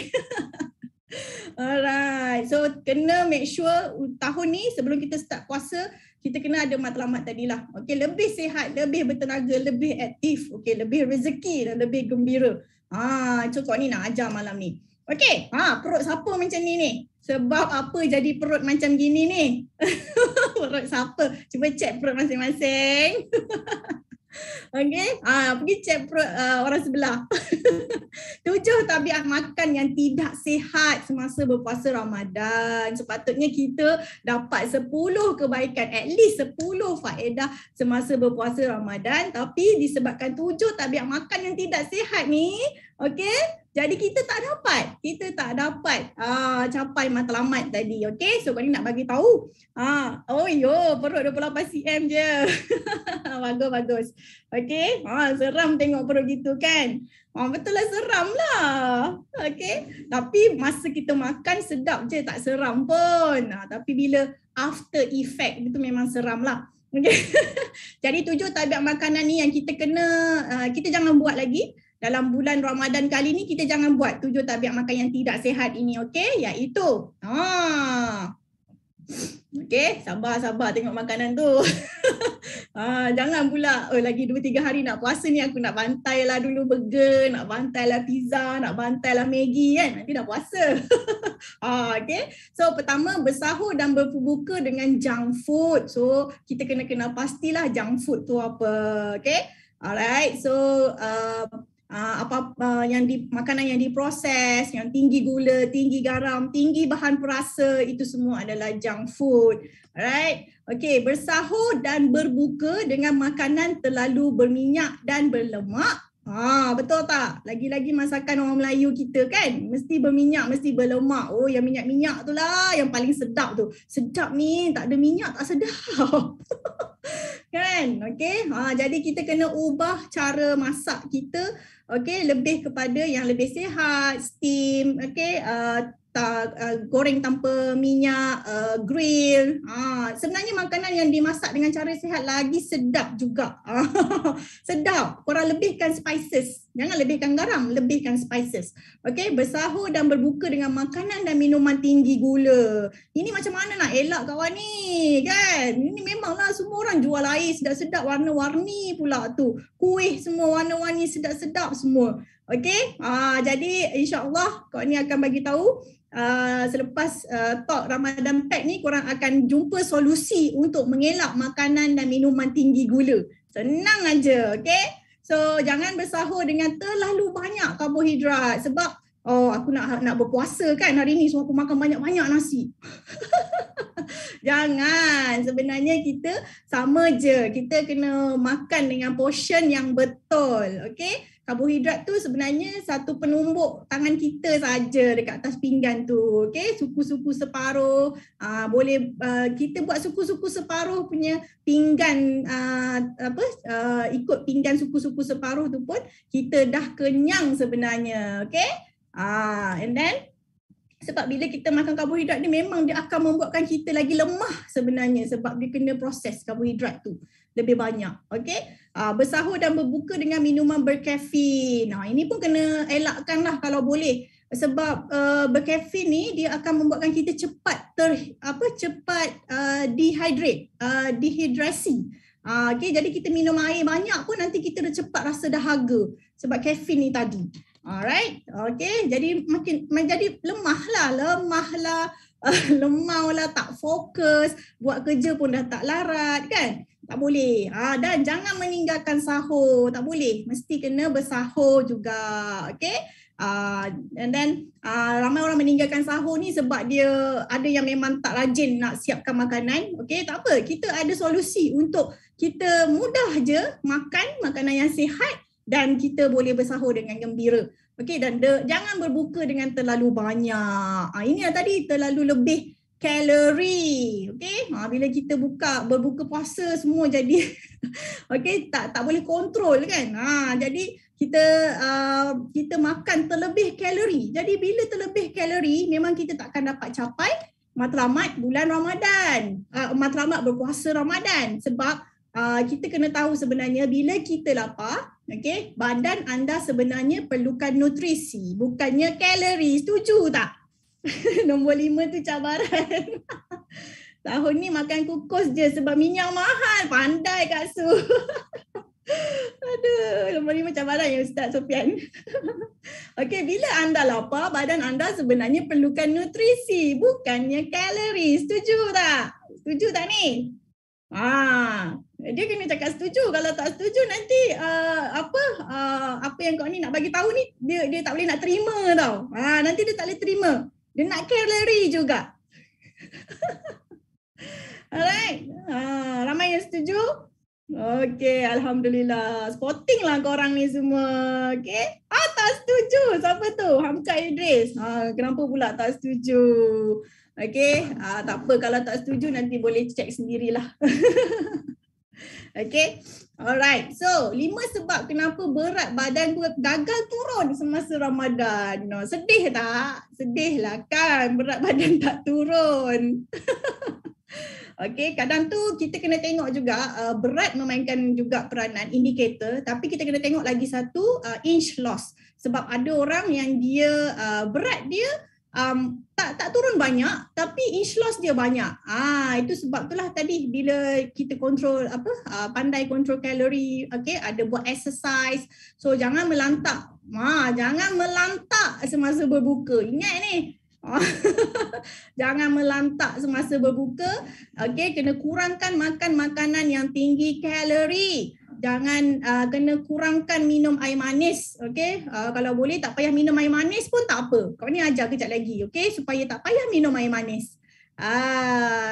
Alright. So kena make sure tahun ni sebelum kita start puasa, kita kena ada matlamat tadilah. Okey, lebih sihat, lebih bertenaga, lebih aktif, okey, lebih rezeki dan lebih gembira. Itu kau ni nak ajar malam ni. Okey, perut siapa macam ni? Sebab apa jadi perut macam gini ni? Perut siapa? Cuba cek perut masing-masing. Okey, pergi cek perut orang sebelah. 7 tabiat makan yang tidak sihat semasa berpuasa Ramadan. Sepatutnya kita dapat 10 kebaikan, at least 10 faedah semasa berpuasa Ramadan. Tapi disebabkan 7 tabiat makan yang tidak sihat ni, okey, Jadi kita tak dapat capai matlamat tadi. Okey, so kau ni nak bagi tahu. Oh yo, perut 28 cm je. Bagus. Okey, seram tengok perut gitu kan. Betul lah, seram lah. Okey, tapi masa kita makan sedap je, tak seram pun. Tapi bila after effect itu memang seram lah. Okay. Jadi 7 tabiat makanan ni yang kita kita jangan buat lagi. Dalam bulan Ramadan kali ni kita jangan buat 7 tabiat makan yang tidak sihat ini, okey? Iaitu okey, sabar tengok makanan tu. Jangan pula lagi 2-3 hari nak puasa ni aku nak bantai lah dulu burger, nak bantai lah pizza, nak bantai lah Maggi kan. Nanti dah puasa. Okey. So pertama, bersahur dan berbuka dengan junk food. So kita kena pastilah junk food tu apa. Okey. Alright. So makanan yang diproses, yang tinggi gula, tinggi garam, tinggi bahan perasa, itu semua adalah junk food. Alright. Okey, bersahur dan berbuka dengan makanan terlalu berminyak dan berlemak. Betul tak? Lagi-lagi masakan orang Melayu kita kan, mesti berminyak, mesti berlemak. Oh, yang minyak-minyak tu lah yang paling sedap tu. Sedap ni, tak ada minyak tak sedap. Kan? Okey. Jadi kita kena ubah cara masak kita, okey, lebih kepada yang lebih sihat, steam, okey, goreng tanpa minyak, grill. Sebenarnya makanan yang dimasak dengan cara sihat lagi sedap juga. Sedap. Korang lebihkan spices. Jangan lebihkan garam, lebihkan spices. Okey, bersahur dan berbuka dengan makanan dan minuman tinggi gula. Ini macam mana nak elak kawan ni, kan? Ini memanglah semua orang jual air sedap-sedap warna-warni pula tu. Kuih semua warna-warni sedap-sedap semua. Okey, jadi insya-Allah kawan ni akan bagi tahu selepas talk Ramadan Pack ni korang akan jumpa solusi untuk mengelak makanan dan minuman tinggi gula. Senang aja, okey? So jangan bersahur dengan terlalu banyak karbohidrat sebab aku nak berpuasa kan hari ni, so aku makan banyak-banyak nasi. Jangan, sebenarnya kita sama je. Kita kena makan dengan portion yang betul, okey? Karbohidrat tu sebenarnya satu penumbuk tangan kita saja dekat atas pinggan tu, okey? Suku-suku separuh, boleh kita buat suku-suku separuh punya pinggan, ikut pinggan suku-suku separuh tu pun kita dah kenyang sebenarnya, okey? And then sebab bila kita makan karbohidrat ni memang dia akan membuatkan kita lagi lemah sebenarnya sebab dia kena proses karbohidrat tu lebih banyak. Okey. Bersahur dan berbuka dengan minuman berkafein. Ini pun kena elakkanlah kalau boleh. Sebab berkafein ni dia akan membuatkan kita cepat dehidrasi. Okey, jadi kita minum air banyak pun nanti kita dah cepat rasa dahaga sebab kafein ni tadi. Alright. Okey, jadi makin menjadi lemah lah, tak fokus, buat kerja pun dah tak larat kan. Tak boleh. Dan jangan meninggalkan sahur. Tak boleh. Mesti kena bersahur juga. Okay. And then ramai orang meninggalkan sahur ni sebab dia ada yang memang tak rajin nak siapkan makanan. Okay. Tak apa. Kita ada solusi untuk kita mudah je makan makanan yang sihat dan kita boleh bersahur dengan gembira. Okay. Dan jangan berbuka dengan terlalu banyak. Ini tadi terlalu lebih kalori. Okey, bila kita berbuka puasa semua jadi okey, tak boleh kontrol kan. Jadi kita makan terlebih kalori. Jadi bila terlebih kalori memang kita tak akan dapat capai matlamat bulan Ramadan. Matlamat berpuasa Ramadan sebab kita kena tahu sebenarnya bila kita lapar, okey, badan anda sebenarnya perlukan nutrisi, bukannya kalori. Setuju tak? Nombor 5 tu cabaran. Tahun ni makan kukus je sebab minyak mahal. Pandai Kak Su. Aduh, nombor 5 cabaran ya Ustaz Sofian. Okey, bila anda lapar, badan anda sebenarnya perlukan nutrisi, bukannya kalori. Setuju tak? Setuju tak ni? Dia kena cakap setuju. Kalau tak setuju nanti apa yang kau ni nak bagi tahu ni dia tak boleh nak terima tau. Nanti dia tak boleh terima. Dia nak kalori juga. Alright. Ramai yang setuju? Okey, alhamdulillah. Sporting lah korang ni semua. Okey. tak setuju. Siapa tu? Hamka Idris. Kenapa pula tak setuju? Okay, tak apa, kalau tak setuju nanti boleh cek sendirilah. Okay, alright. So, 5 sebab kenapa berat badan tu gagal turun semasa Ramadan. No, sedih tak? Sedih lah kan berat badan tak turun. Okay, kadang tu kita kena tengok juga berat memainkan juga peranan indikator, tapi kita kena tengok lagi satu inch loss. Sebab ada orang yang dia berat dia tak turun banyak tapi inch loss dia banyak. Itu sebab itulah tadi bila kita kontrol pandai kontrol kalori, okay, ada buat exercise. So jangan melantak. Jangan melantak semasa berbuka. Ingat ni. Jangan melantak semasa berbuka. Okay, kena kurangkan makan makanan yang tinggi kalori. Jangan kena kurangkan minum air manis. Okay, kalau boleh tak payah minum air manis pun tak apa. Kau ni ajar kejap lagi, okay, supaya tak payah minum air manis.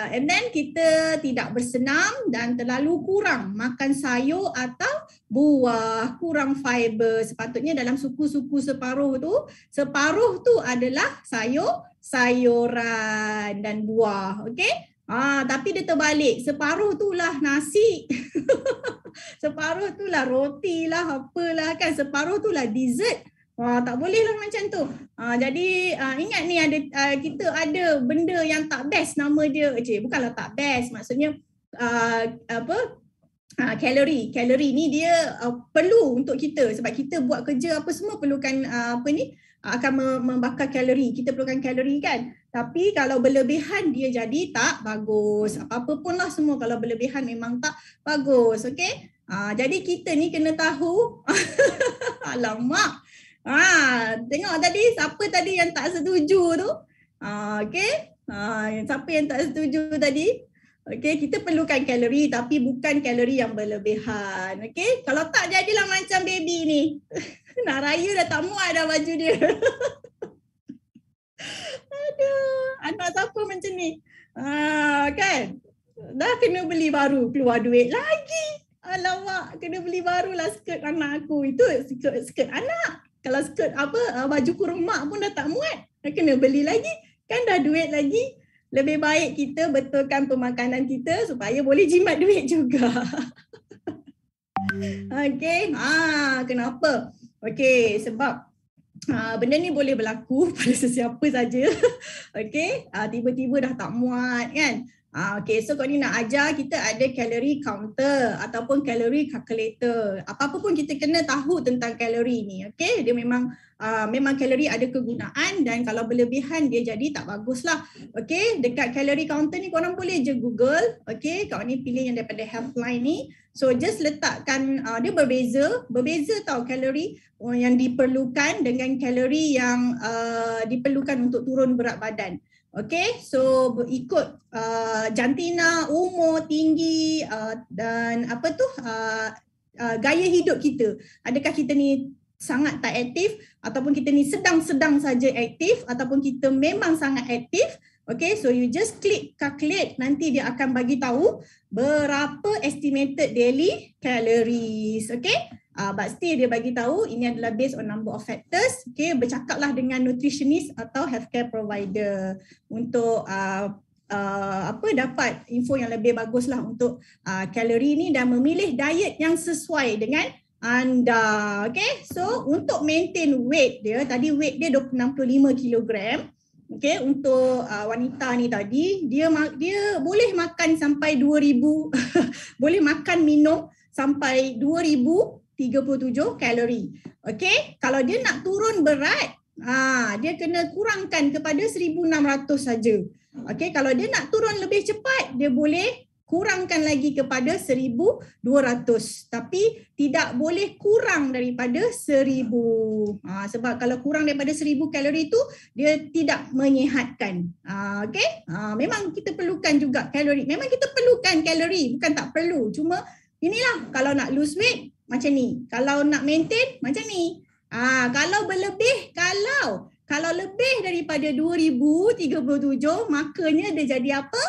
And then kita tidak bersenam dan terlalu kurang makan sayur atau buah, kurang fiber. Sepatutnya dalam suku-suku separuh tu adalah sayuran dan buah, okey? Tapi dia terbalik, separuh tu lah nasi. Separuh tu lah roti lah, apalah kan, separuh tu lah dessert. Tak boleh lah macam tu. Jadi ingat ni kita ada benda yang tak best, nama dia, bukanlah tak best, maksudnya kalori. Kalori ni dia perlu untuk kita sebab kita buat kerja apa semua perlukan akan membakar kalori. Kita perlukan kalori kan. Tapi kalau berlebihan dia jadi tak bagus. Apa-apa pun lah semua kalau berlebihan memang tak bagus. Okey. Jadi kita ni kena tahu. Alamak. Tengok tadi siapa tadi yang tak setuju tu. Okey. Siapa yang tak setuju tadi? Okey, kita perlukan kalori tapi bukan kalori yang berlebihan. Okey, kalau tak jadilah macam baby ni. Nak raya dah tak muat dah baju dia. Aduh, anak siapa macam ni? Kan? Dah kena beli baru, keluar duit lagi. Alamak, kena beli barulah skirt anak aku. Itu skirt anak. Kalau skirt baju kurung mak pun dah tak muat. Dah kena beli lagi. Kan dah duit lagi. Lebih baik kita betulkan pemakanan kita supaya boleh jimat duit juga. Okey, kenapa? Okey, sebab benda ni boleh berlaku pada sesiapa saja. Okey, tiba-tiba dah tak muat kan. Okay, so kau ni nak ajar kita ada calorie counter ataupun calorie calculator. Apa-apa pun kita kena tahu tentang kalori ni. Okay, dia memang kalori ada kegunaan dan kalau berlebihan dia jadi tak baguslah. Okay, dekat calorie counter ni korang boleh je Google. Okay, kau ni pilih yang daripada Healthline ni. So just letakkan, dia berbeza tau kalori yang diperlukan dengan kalori yang diperlukan untuk turun berat badan. Okay, so ikut jantina, umur, tinggi dan gaya hidup kita. Adakah kita ni sangat tak aktif ataupun kita ni sedang-sedang saja aktif ataupun kita memang sangat aktif. Okay, so you just click calculate, nanti dia akan bagi tahu berapa estimated daily calories. Okay, but still dia bagi tahu ini adalah based on number of factors. Okay, bercakaplah dengan nutritionist atau healthcare provider untuk dapat info yang lebih baguslah untuk kalori ni dan memilih diet yang sesuai dengan anda. Okay, so untuk maintain weight dia, tadi weight dia 65 kilogram. Okay, untuk wanita ni tadi dia boleh makan sampai 2000 boleh makan minum sampai 2037 kalori. Okay, kalau dia nak turun berat dia kena kurangkan kepada 1600 saja. Okay, kalau dia nak turun lebih cepat dia boleh kurangkan lagi kepada 1200, tapi tidak boleh kurang daripada 1000. Sebab kalau kurang daripada 1000 kalori tu dia tidak menyihatkan. Okay, memang kita perlukan juga kalori. Memang kita perlukan kalori, bukan tak perlu. Cuma inilah kalau nak lose weight macam ni. Kalau nak maintain macam ni. Kalau berlebih, kalau lebih daripada 2037 makanya dia jadi apa?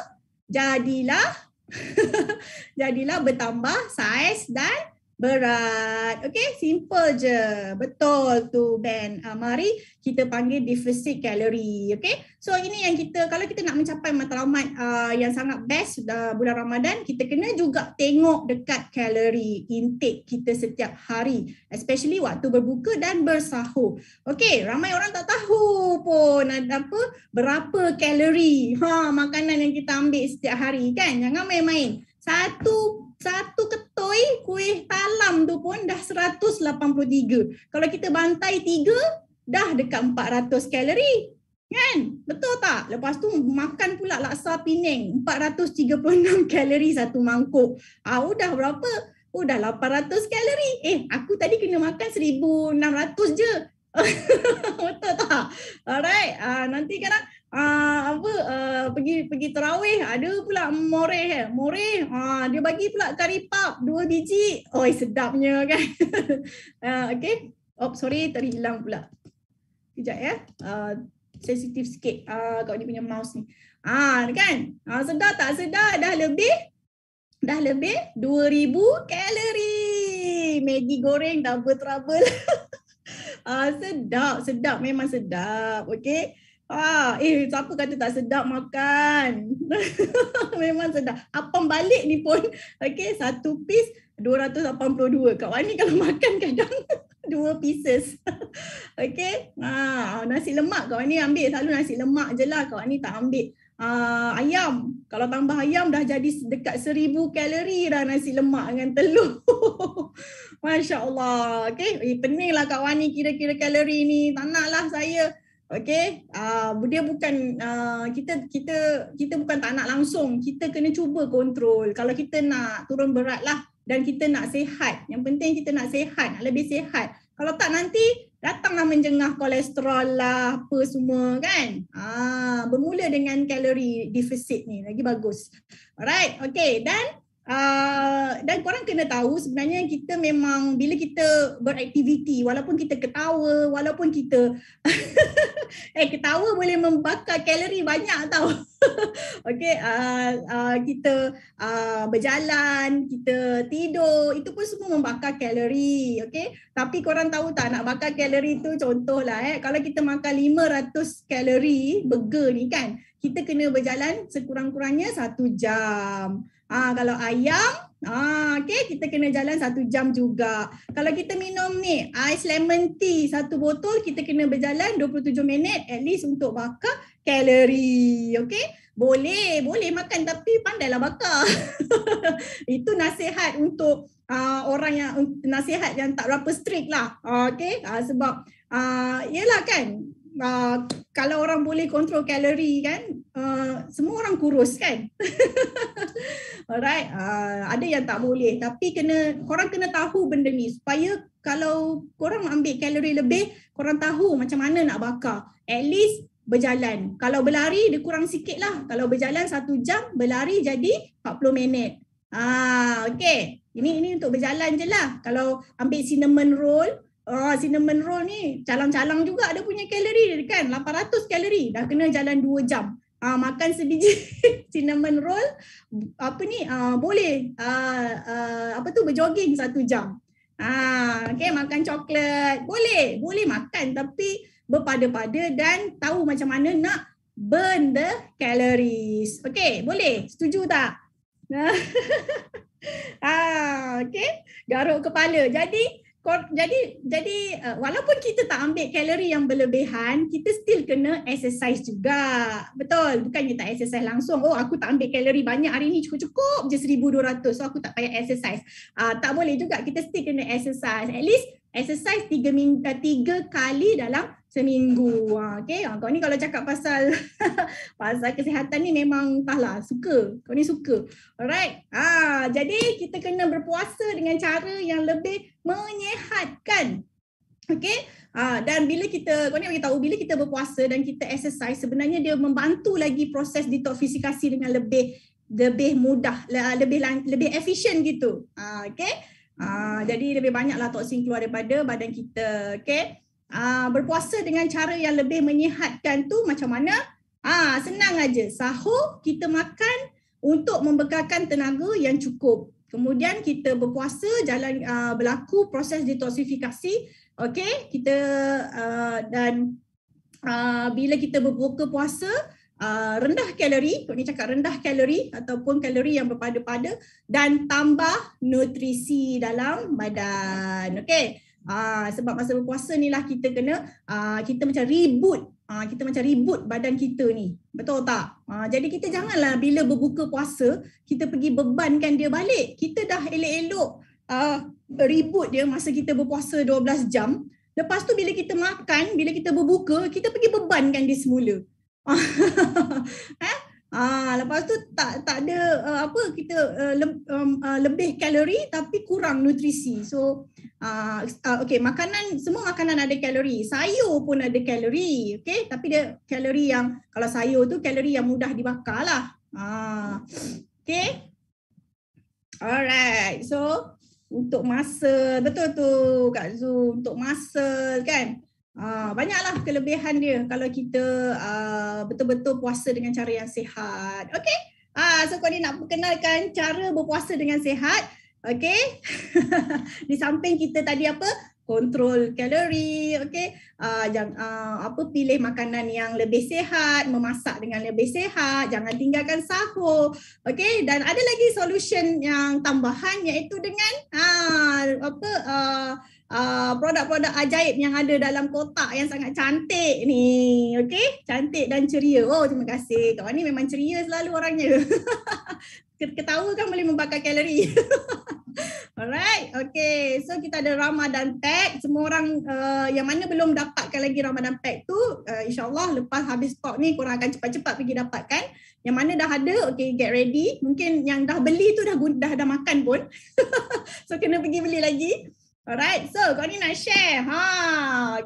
Jadilah bertambah saiz dan berat. Okay, simple je. Betul tu Ben. Mari kita panggil deficit kalori. Okay, so ini yang kita, kalau kita nak mencapai matlamat yang sangat best bulan Ramadan, kita kena juga tengok dekat kalori intake kita setiap hari, especially waktu berbuka dan bersahur. Okay, ramai orang tak tahu pun berapa kalori makanan yang kita ambil setiap hari kan. Jangan main-main. Satu ketoi kuih talam tu pun dah 183. Kalau kita bantai 3, dah dekat 400 kalori. Kan? Betul tak? Lepas tu makan pula laksa Penang, 436 kalori satu mangkuk. Udah berapa? Udah 800 kalori. Aku tadi kena makan 1600 je. Betul tak? Alright. Nanti kadang pergi tarawih, ada pula moreh. Dia bagi pula kari pap 2 biji. Oi, sedapnya kan. Okay. Sorry, terhilang pula. Kejap ya. Sensitif sikit kat dia punya mouse ni. Kan? Sedar tak sedar dah lebih 2000 kalori. Maggi goreng double trouble. Sedap, memang sedap. Okay. Siapa kata tak sedap makan? Memang sedap. Apam balik ni pun, okay, 1 piece 282. Kak Wani kalau makan kadang 2 pieces. Okay. Nasi lemak Kak Wani ambil selalu nasi lemak je lah. Kak Wani tak ambil ayam. Kalau tambah ayam dah jadi dekat 1000 kalori dah nasi lemak dengan telur. Masya Allah. Okay. Pening lah Kak Wani kira-kira kalori ni. Tak nak lah saya. Okay, dia bukan kita bukan tak nak langsung, kita kena cuba kontrol. Kalau kita nak turun berat lah dan kita nak sihat, yang penting kita nak sihat, nak lebih sihat. Kalau tak nanti datanglah menjengah kolesterol lah, apa semua kan. Bermula dengan kalori deficit ni lagi bagus. Alright, okay, dan korang kena tahu sebenarnya kita memang bila kita beraktiviti, walaupun kita ketawa, walaupun kita ketawa boleh membakar kalori banyak tau. Okay, kita berjalan, kita tidur, itu pun semua membakar kalori. Okay, tapi korang tahu tak nak bakar kalori tu, contohlah kalau kita makan 500 kalori burger ni kan, kita kena berjalan sekurang-kurangnya 1 jam. Kalau ayam, okay, kita kena jalan 1 jam juga. Kalau kita minum ni ais lemon tea 1 botol, kita kena berjalan 27 minit at least untuk bakar kalori. Okay, boleh makan tapi pandailah bakar. Itu nasihat untuk orang yang nasihat yang tak berapa strict lah. Okay, sebab yelah kan, kalau orang boleh kontrol kalori kan, semua orang kurus kan. Alright, ada yang tak boleh, tapi korang kena tahu benda ni supaya kalau korang ambil kalori lebih, korang tahu macam mana nak bakar. At least berjalan. Kalau berlari dia kurang sikit lah. Kalau berjalan 1 jam, berlari jadi 40 minit. Okay, ini untuk berjalan je lah. Kalau ambil cinnamon roll ni calang-calang juga ada punya kalori kan, 800 kalori, dah kena jalan 2 jam. Makan sebiji cinnamon roll boleh berjoging 1 jam. Okay, makan coklat boleh makan, tapi berpada-pada dan tahu macam mana nak burn the calories. Okay, boleh? Setuju tak? Okay, garuk kepala. Jadi walaupun kita tak ambil kalori yang berlebihan, kita still kena exercise juga. Betul, bukannya tak exercise langsung. Aku tak ambil kalori banyak hari ni, cukup je 1200, so aku tak payah exercise. Tak boleh juga, kita still kena exercise. At least exercise 3 kali dalam seminggu. Okay, kau ni kalau cakap pasal kesihatan ni memang suka. Kau ni suka. Alright. Jadi kita kena berpuasa dengan cara yang lebih menyihatkan. Okay. Dan bila kau ni bagi tahu, bila kita berpuasa dan kita exercise, sebenarnya dia membantu lagi proses detoksifikasi dengan lebih mudah, lebih efisien gitu. Okay. Jadi lebih banyaklah toksin keluar daripada badan kita. Okay. Berpuasa dengan cara yang lebih menyihatkan tu macam mana? Senang aja. Sahur kita makan untuk membekalkan tenaga yang cukup. Kemudian kita berpuasa, berlaku proses detoksifikasi. Okey, kita dan bila kita berbuka puasa, rendah kalori, Kak Ni cakap rendah kalori ataupun kalori yang berpada-pada dan tambah nutrisi dalam badan. Okey. Sebab masa berpuasa ni lah kita kena kita macam reboot badan kita ni. Betul tak? Jadi kita janganlah bila berbuka puasa kita pergi bebankan dia balik. Kita dah elok-elok reboot dia masa kita berpuasa 12 jam. Lepas tu bila kita makan, bila kita berbuka, kita pergi bebankan dia semula. Lepas tu tak ada kita lebih kalori tapi kurang nutrisi. So okey, semua makanan ada kalori. Sayur pun ada kalori, okey, tapi dia kalori yang, kalau sayur tu kalori yang mudah dibakar lah. Okey. Alright. So untuk masa, betul tu Kak Zu, untuk masa kan. Banyaklah kelebihan dia kalau kita betul-betul puasa dengan cara yang sihat. Okey. So Kak Ni nak perkenalkan cara berpuasa dengan sihat. Okey. Di samping kita tadi kontrol kalori, okey. Pilih makanan yang lebih sihat, memasak dengan lebih sihat, jangan tinggalkan sahur. Okey, dan ada lagi solution yang tambahan iaitu dengan produk-produk ajaib yang ada dalam kotak yang sangat cantik ni. Okey, cantik dan ceria. Oh, terima kasih. Kawan ni memang ceria selalu orangnya. Ketawa kan boleh membakar kalori. Alright, okay. So kita ada Ramadan Pack. Semua orang yang mana belum dapatkan lagi Ramadan Pack tu, insyaAllah lepas habis stok ni korang akan cepat-cepat pergi dapatkan. Yang mana dah ada, okay, get ready. Mungkin yang dah beli tu dah makan pun. So kena pergi beli lagi. Alright, so kau ni nak share.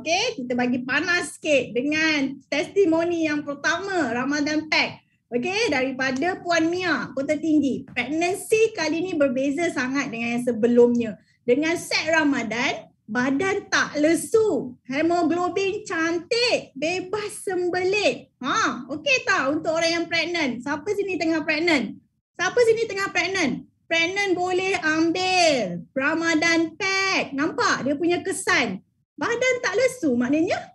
Okay, kita bagi panas sikit dengan testimoni yang pertama Ramadan Pack. Okey, daripada Puan Mia, Kota Tinggi. Pregnancy kali ni berbeza sangat dengan yang sebelumnya. Dengan set Ramadan, badan tak lesu. Hemoglobin cantik, bebas sembelit. Okey tak untuk orang yang pregnant? Siapa sini tengah pregnant? Pregnant boleh ambil Ramadan Pack. Nampak dia punya kesan. Badan tak lesu maknanya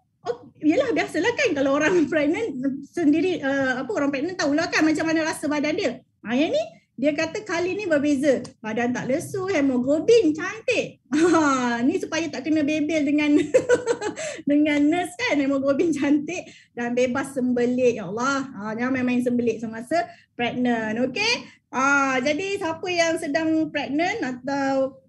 yelah, biasalah kan kalau orang pregnant sendiri, orang pregnant tahulah kan macam mana rasa badan dia. Yang ni dia kata kali ni berbeza. Badan tak lesu, hemoglobin cantik. Ni supaya tak kena bebel dengan dengan nurse kan, hemoglobin cantik dan bebas sembelit. Ya Allah, jangan main-main sembelit semasa pregnant. Okey. Jadi siapa yang sedang pregnant atau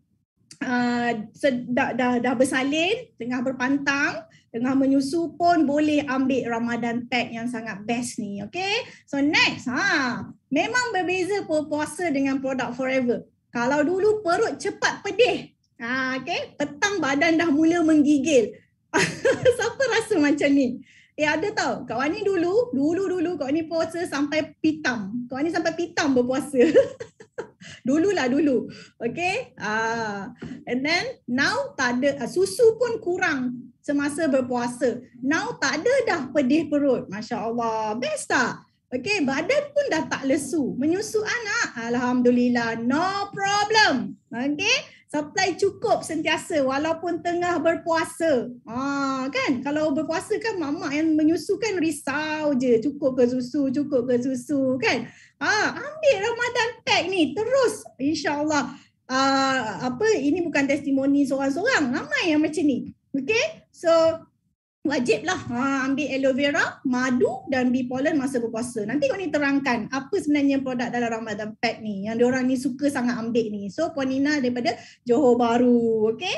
dah bersalin, tengah berpantang, tengah menyusu pun boleh ambil Ramadan Pack yang sangat best ni. Okay, so next, memang berbeza puasa dengan produk Forever. Kalau dulu perut cepat pedih, okay, petang badan dah mula menggigil. Siapa rasa macam ni? Ada tau, kawan ni dulu kawan ni puasa sampai pitam. Kawan ni sampai pitam berpuasa. Dulu. Okay. And then now tak ada, susu pun kurang semasa berpuasa. Now tak ada dah pedih perut. Masya Allah. Best tak? Okay, badan pun dah tak lesu. Menyusu anak, alhamdulillah, no problem. Okay, supply cukup sentiasa walaupun tengah berpuasa. Kan, kalau berpuasa kan mak-mak yang menyusu kan risau je. Cukup ke susu kan. Ambil Ramadan Pack ni terus, insyaAllah. Ini bukan testimoni seorang-seorang. Ramai yang macam ni. Okay, so wajiblah ambil aloe vera, madu dan bee pollen masa berpuasa. Nanti kau ni terangkan apa sebenarnya produk dalam Ramadan Pack ni yang diorang ni suka sangat ambil ni. So Puan Nina daripada Johor Bahru. Okay.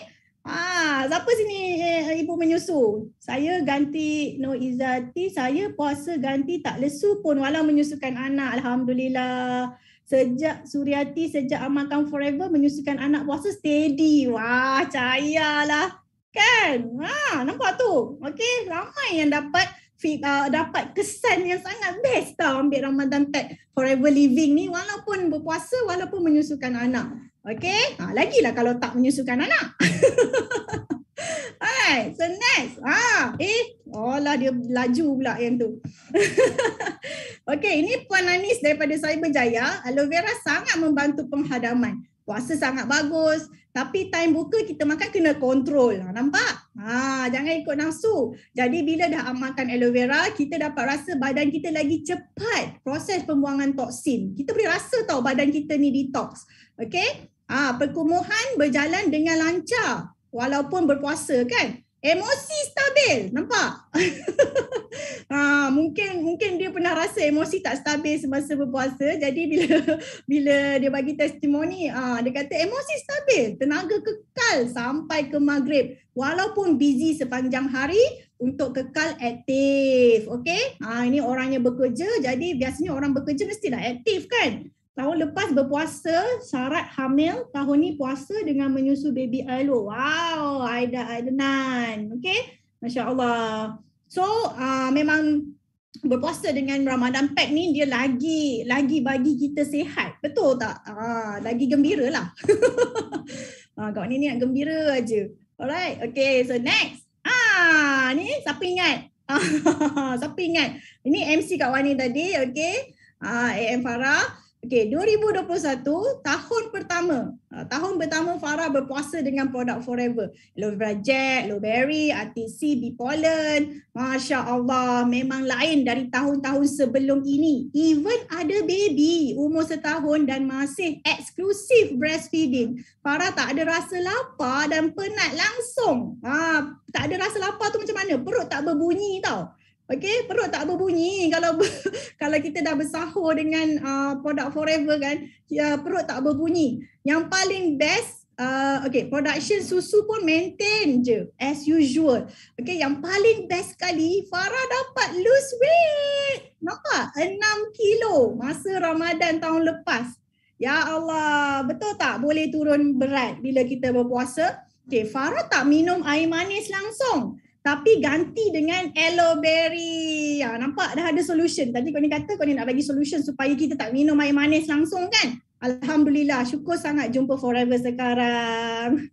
Siapa sini ibu menyusu? Saya ganti Nur Izzati, saya puasa ganti tak lesu pun walau menyusukan anak. Alhamdulillah. Sejak Suryati, sejak Amalkan Forever menyusukan anak puasa steady. Wah, cayalah. Kan? Nampak tu. Okey, ramai yang dapat kesan yang sangat best tau ambil Ramadan Pack Forever Living ni walaupun berpuasa, walaupun menyusukan anak. Okey? Lagilah kalau tak menyusukan anak. Alright, so next. Dia laju pula yang tu. Okey, ini Puan Anis daripada Cyberjaya. Aloe vera sangat membantu penghadaman. puasa sangat bagus. Tapi time buka kita makan kena kontrol. Nampak? Jangan ikut nafsu. Jadi bila dah makan aloe vera, kita dapat rasa badan kita lagi cepat proses pembuangan toksin. Kita boleh rasa tau badan kita ni detox. Okay? Perkumuhan berjalan dengan lancar walaupun berpuasa kan. Emosi stabil, nampak? Mungkin dia pernah rasa emosi tak stabil semasa berpuasa. Jadi bila dia bagi testimoni, dia kata emosi stabil, tenaga kekal sampai ke maghrib walaupun busy sepanjang hari untuk kekal aktif. Okey? Ini orangnya bekerja, jadi biasanya orang bekerja mestilah aktif kan? Tahun lepas berpuasa, syarat hamil. Tahun ni puasa dengan menyusu baby aloe. Wow, Aida Adnan. Okay, Masya Allah. So, memang berpuasa dengan Ramadan Pact ni dia lagi bagi kita sihat. Betul tak? Lagi gembira lah. Kawan ni nak gembira aja. Alright, okay. So next. Ni siapa ingat? Siapa ingat? Ini MC Kak Wani tadi, okay. AM Farah. Okay, 2021 tahun pertama. Tahun pertama Farah berpuasa dengan produk Forever. Aloe Vera Gel, Aloe Berry, RTC, Bee Pollen. Masya Allah, memang lain dari tahun-tahun sebelum ini. Even ada baby umur setahun dan masih eksklusif breastfeeding. Farah tak ada rasa lapar dan penat langsung. Tak ada rasa lapar tu macam mana? Perut tak berbunyi tau. Okay, perut tak berbunyi kalau kita dah bersahur dengan produk Forever kan, perut tak berbunyi. Yang paling best, production susu pun maintain je as usual. Okay, yang paling best sekali, Farah dapat lose weight. Nampak? 6 kilo masa Ramadan tahun lepas. Ya Allah, betul tak boleh turun berat bila kita berpuasa? Okay, Farah tak minum air manis langsung, tapi ganti dengan aloe berry. Nampak dah ada solution. Tadi kau ni kata kau ni nak bagi solution supaya kita tak minum air manis langsung kan? Alhamdulillah, syukur sangat jumpa Forever sekarang.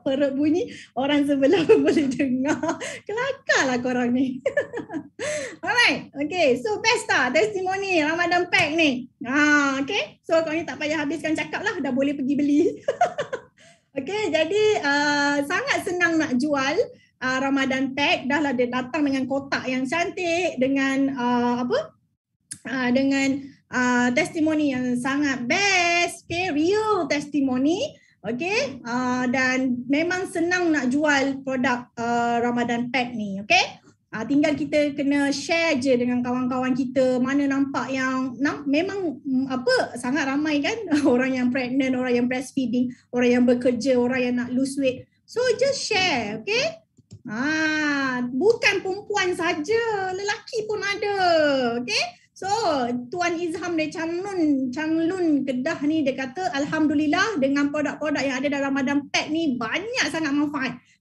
Perut bunyi, orang sebelah pun boleh dengar. Kelakarlah korang ni. Alright, okay. So best tak testimoni Ramadan Pact ni? Okay. So kau ni tak payah habiskan cakap lah, dah boleh pergi beli. Okay, jadi sangat senang nak jual. Ramadan Pact, dah lah dia datang dengan kotak yang cantik, dengan testimoni yang sangat best, okay, real testimoni, okay, dan memang senang nak jual produk Ramadan Pact ni, okay. Tinggal kita kena share je dengan kawan-kawan kita, mana nampak yang memang sangat ramai kan orang yang pregnant, orang yang breastfeeding, orang yang bekerja, orang yang nak lose weight. So just share, okay. Bukan perempuan saja, lelaki pun ada, okay. So Tuan Izham dari Changlun Kedah ni, dia kata Alhamdulillah dengan produk-produk yang ada dalam Ramadan Pact ni banyak sangat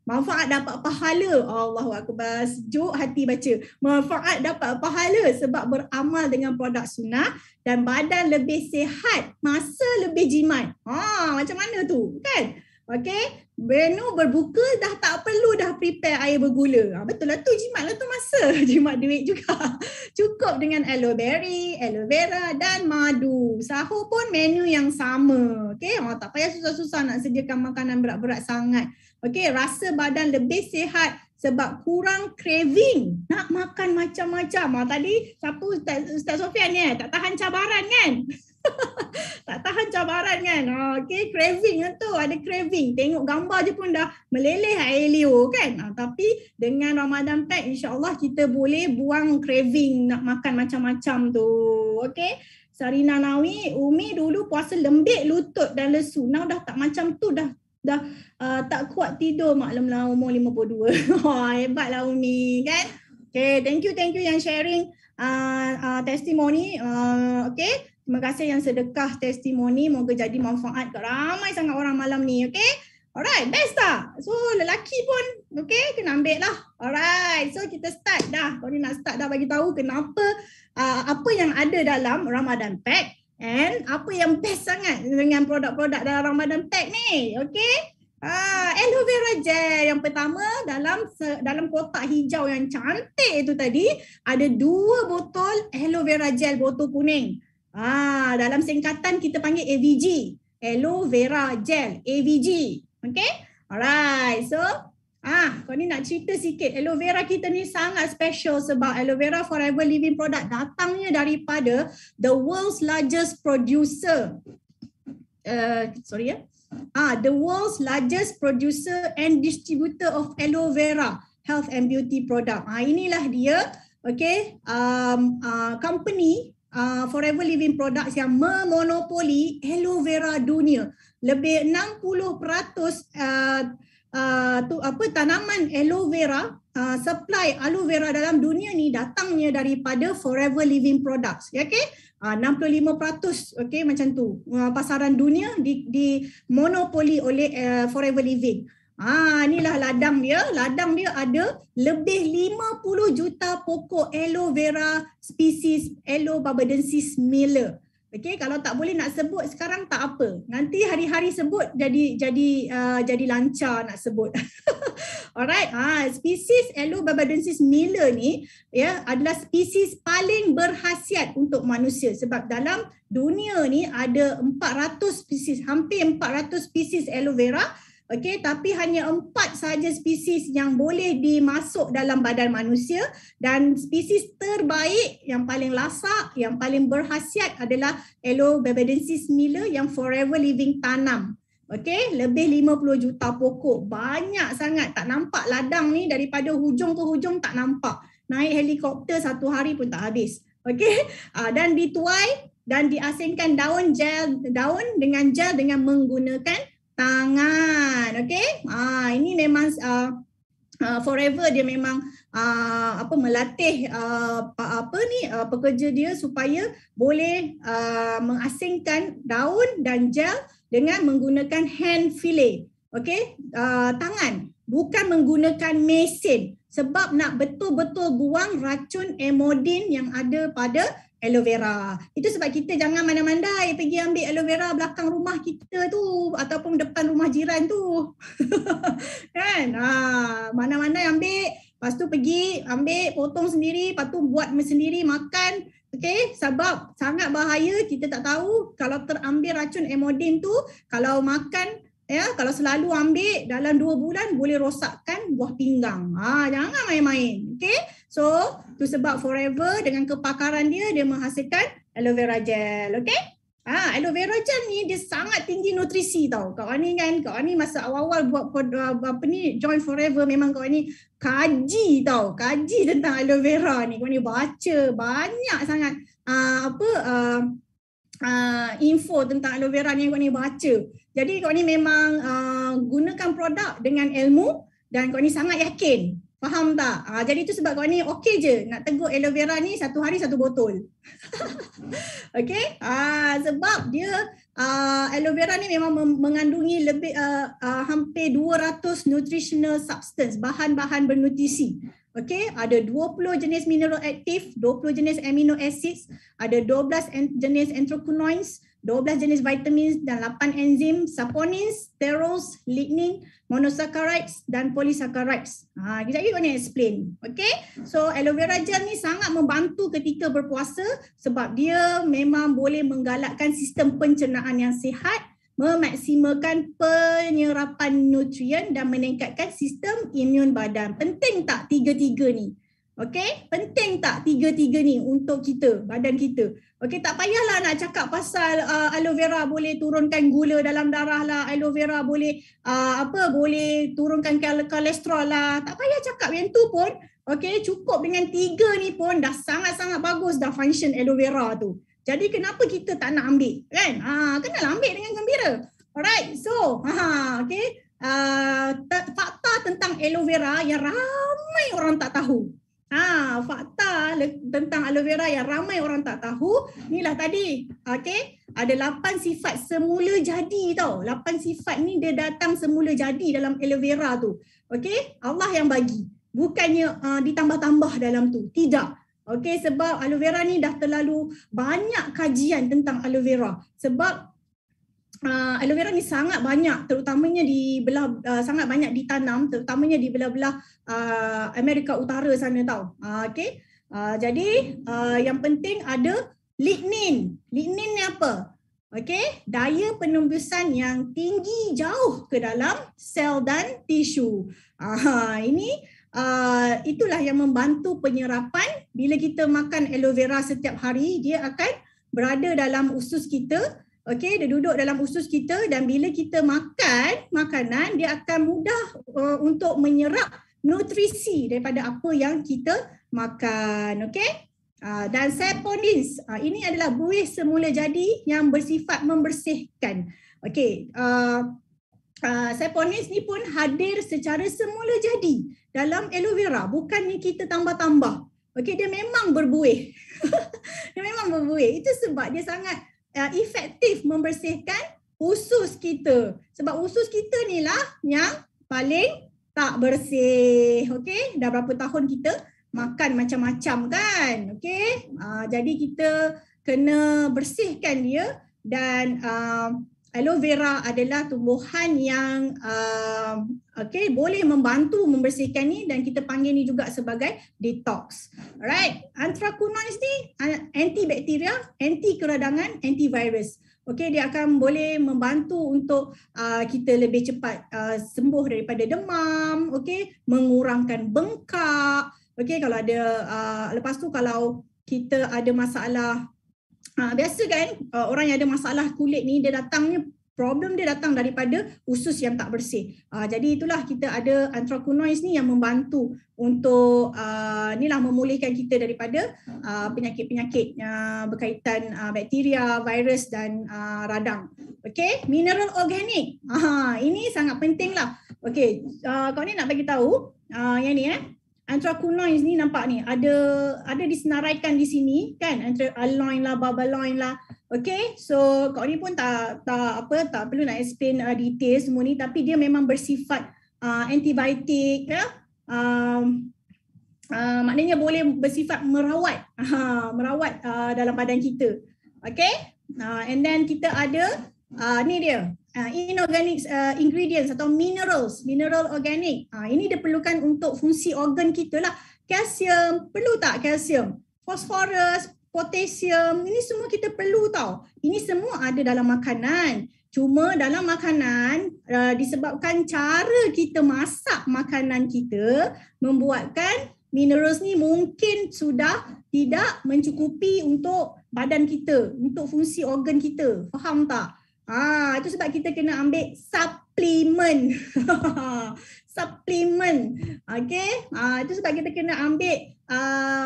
manfaat dapat pahala. Allahu Akbar, sejuk hati baca. Manfaat dapat pahala sebab beramal dengan produk sunnah dan badan lebih sihat, masa lebih jimat. Macam mana tu kan? Okay, menu berbuka dah tak perlu dah prepare air bergula. Betul lah tu, jimat lah tu masa. Jimat duit juga. Cukup dengan aloe berry, aloe vera dan madu. Sahur pun menu yang sama. Okay, tak payah susah-susah nak sediakan makanan berat-berat sangat. Okay, rasa badan lebih sihat sebab kurang craving nak makan macam-macam. Tadi siapa Ustaz Sofian ni tak tahan cabaran kan? Tak tahan cabaran kan? Okay, craving tu, ada craving. Tengok gambar je pun dah meleleh air liur kan? Tapi dengan Ramadan Pact insyaAllah kita boleh buang craving nak makan macam-macam tu. Okay, Sarina Nawi, Umi dulu puasa lembik lutut dan lesu. Now dah tak macam tu, dah tak kuat tidur maklum lah umur 52. Hebatlah Umi kan? Okay, thank you yang sharing testimoni. Okay, terima kasih yang sedekah testimoni. Moga jadi manfaat ke ramai sangat orang malam ni. Okay, alright, best tak? So lelaki pun okay, kena ambil lah. Alright, so kita start dah. Kau ni nak start dah bagi tahu kenapa apa yang ada dalam Ramadan Pact and apa yang best sangat dengan produk-produk dalam Ramadan Pact ni. Okay, aloe vera gel yang pertama dalam kotak hijau yang cantik itu tadi ada 2 botol aloe vera gel botol kuning. Dalam singkatan kita panggil AVG. aloe vera gel, AVG. Okay? Alright, so kau ni nak cerita sikit. Aloe vera kita ni sangat special sebab aloe vera forever living product datangnya daripada the world's largest producer. The world's largest producer and distributor of aloe vera health and beauty product. Inilah dia, okay, company Forever Living Products yang memonopoli aloe vera dunia. Lebih 60% tanaman aloe vera, supply aloe vera dalam dunia ni datangnya daripada Forever Living Products. Okay? 65% okay, macam tu. Pasaran dunia di monopoli oleh Forever Living. Inilah ladang dia. Ladang dia ada lebih 50 juta pokok aloe vera spesies Aloe barbadensis Miller. Okey, kalau tak boleh nak sebut sekarang tak apa. Nanti hari-hari sebut jadi lancar nak sebut. Alright, spesies Aloe barbadensis Miller ni ya adalah spesies paling berkhasiat untuk manusia sebab dalam dunia ni ada 400 spesies, hampir 400 spesies aloe vera. Okey, tapi hanya 4 sahaja spesies yang boleh dimasuk dalam badan manusia dan spesies terbaik yang paling lasak, yang paling berkhasiat adalah Aloe barbadensis Miller yang forever living tanam. Okey, lebih 50 juta pokok. Banyak sangat, tak nampak ladang ni daripada hujung ke hujung tak nampak. Naik helikopter satu hari pun tak habis. Okey, dan dituai dan diasingkan daun dengan gel dengan menggunakan tangan. Okey, ini memang forever dia memang melatih pekerja dia supaya boleh mengasingkan daun dan gel dengan menggunakan hand fillet. Okey, tangan, bukan menggunakan mesin sebab nak betul-betul buang racun amodin yang ada pada aloe vera. Itu sebab kita jangan mandai-mandai pergi ambil aloe vera belakang rumah kita tu ataupun depan rumah jiran tu. Kan? Mana-mana ambil, lepas tu pergi ambil, potong sendiri, lepas tu buat sendiri makan. Okey, sebab sangat bahaya, kita tak tahu kalau terambil racun amodin tu, kalau makan kalau selalu ambil dalam 2 bulan boleh rosakkan buah pinggang. Jangan main-main. Okey? So, tu sebab forever dengan kepakaran dia menghasilkan aloe vera gel. Okey? Aloe vera gel ni dia sangat tinggi nutrisi tau. Kau ni masa awal-awal buat join forever memang kau ni kaji tau. Kaji tentang aloe vera ni. Kau ni baca banyak sangat info tentang aloe vera ni kau ni baca. Jadi kau ni memang gunakan produk dengan ilmu dan kau ni sangat yakin. Faham tak? Jadi tu sebab kau ni okey je nak tegur aloe vera ni satu hari 1 botol. Okey? Sebab dia aloe vera ni memang mengandungi lebih hampir 200 nutritional substance, bahan-bahan bernutrisi. Okey, ada 20 jenis mineral aktif, 20 jenis amino acids, ada 12 jenis anthocyanins, 12 jenis vitamins dan 8 enzim, saponins, sterols, lignin, monosaccharides dan polysaccharides. Kejap lagi kau ni explain. Okey, so aloe vera gel ni sangat membantu ketika berpuasa sebab dia memang boleh menggalakkan sistem pencernaan yang sihat, memaksimalkan penyerapan nutrien dan meningkatkan sistem imun badan. Penting tak 3-3 ni? Okey, penting tak 3-3 ni untuk kita, badan kita? Okey, tak payahlah nak cakap pasal aloe vera boleh turunkan gula dalam darah lah, aloe vera boleh boleh turunkan kolesterol lah. Tak payah cakap yang tu pun. Okey, cukup dengan 3 ni pun dah sangat-sangat bagus dah function aloe vera tu. Jadi kenapa kita tak nak ambil, kan? Kenalah ambil dengan gembira. Alright, so okay. Fakta tentang aloe vera yang ramai orang tak tahu. Fakta tentang aloe vera yang ramai orang tak tahu, inilah tadi. Okay, ada 8 sifat semula jadi tau. 8 sifat ni dia datang semula jadi dalam aloe vera tu. Okay, Allah yang bagi. Bukannya ditambah-tambah dalam tu. Tidak. Okey, sebab aloe vera ni dah terlalu banyak kajian tentang aloe vera. Sebab aloe vera ni sangat banyak, terutamanya sangat banyak ditanam, terutamanya di belah-belah Amerika Utara sana tau. Okey. Jadi yang penting ada lignin. Lignin ni apa? Okey, daya penembusan yang tinggi jauh ke dalam sel dan tisu. Ini itulah yang membantu penyerapan. Bila kita makan aloe vera setiap hari, dia akan berada dalam usus kita. Okey, dia duduk dalam usus kita, dan bila kita makan makanan, dia akan mudah untuk menyerap nutrisi daripada apa yang kita makan. Okey. Dan saponins, ini adalah buih semula jadi yang bersifat membersihkan. Okey, saponins ni pun hadir secara semula jadi dalam aloe vera, bukannya kita tambah-tambah. Okey, dia memang berbuih. Dia memang berbuih. Itu sebab dia sangat efektif membersihkan usus kita. Sebab usus kita ni lah yang paling tak bersih. Okey, dah berapa tahun kita makan macam-macam kan. Okey, jadi kita kena bersihkan dia. Dan aloe vera adalah tumbuhan yang boleh membantu membersihkan ni, dan kita panggil ni juga sebagai detox. Alright, anthraquinones ni antibakteria, anti keradangan, antivirus. Okey, dia akan boleh membantu untuk kita lebih cepat sembuh daripada demam, okey, mengurangkan bengkak. Okey, kalau ada lepas tu kalau kita ada masalah biasa kan, orang yang ada masalah kulit ni, dia datangnya problem dia datang daripada usus yang tak bersih. Jadi itulah kita ada anthraquinones ni yang membantu untuk inilah memulihkan kita daripada penyakit-penyakit berkaitan bakteria, virus dan radang. Okey, mineral organik. Ini sangat penting lah. Okey, kau ni nak bagi tahu yang ni anthraquinones ni nampak ni ada disenaraikan di sini kan, aloin lah, barbaloin lah. Okay, so kau ni pun tak perlu nak explain detail semua ni, tapi dia memang bersifat antibiotik ya. Maknanya boleh bersifat merawat dalam badan kita. Okay, and then kita ada ni dia inorganic ingredients atau mineral organic. Ini diperlukan untuk fungsi organ kita lah. Kalsium, perlu tak kalsium? Fosforus, potasium, ini semua kita perlu tau. Ini semua ada dalam makanan. Cuma dalam makanan disebabkan cara kita masak makanan kita membuatkan minerals ni mungkin sudah tidak mencukupi untuk badan kita, untuk fungsi organ kita. Faham tak? Itu sebab kita kena ambil suplemen. Suplemen. Okay. Itu sebab kita kena ambil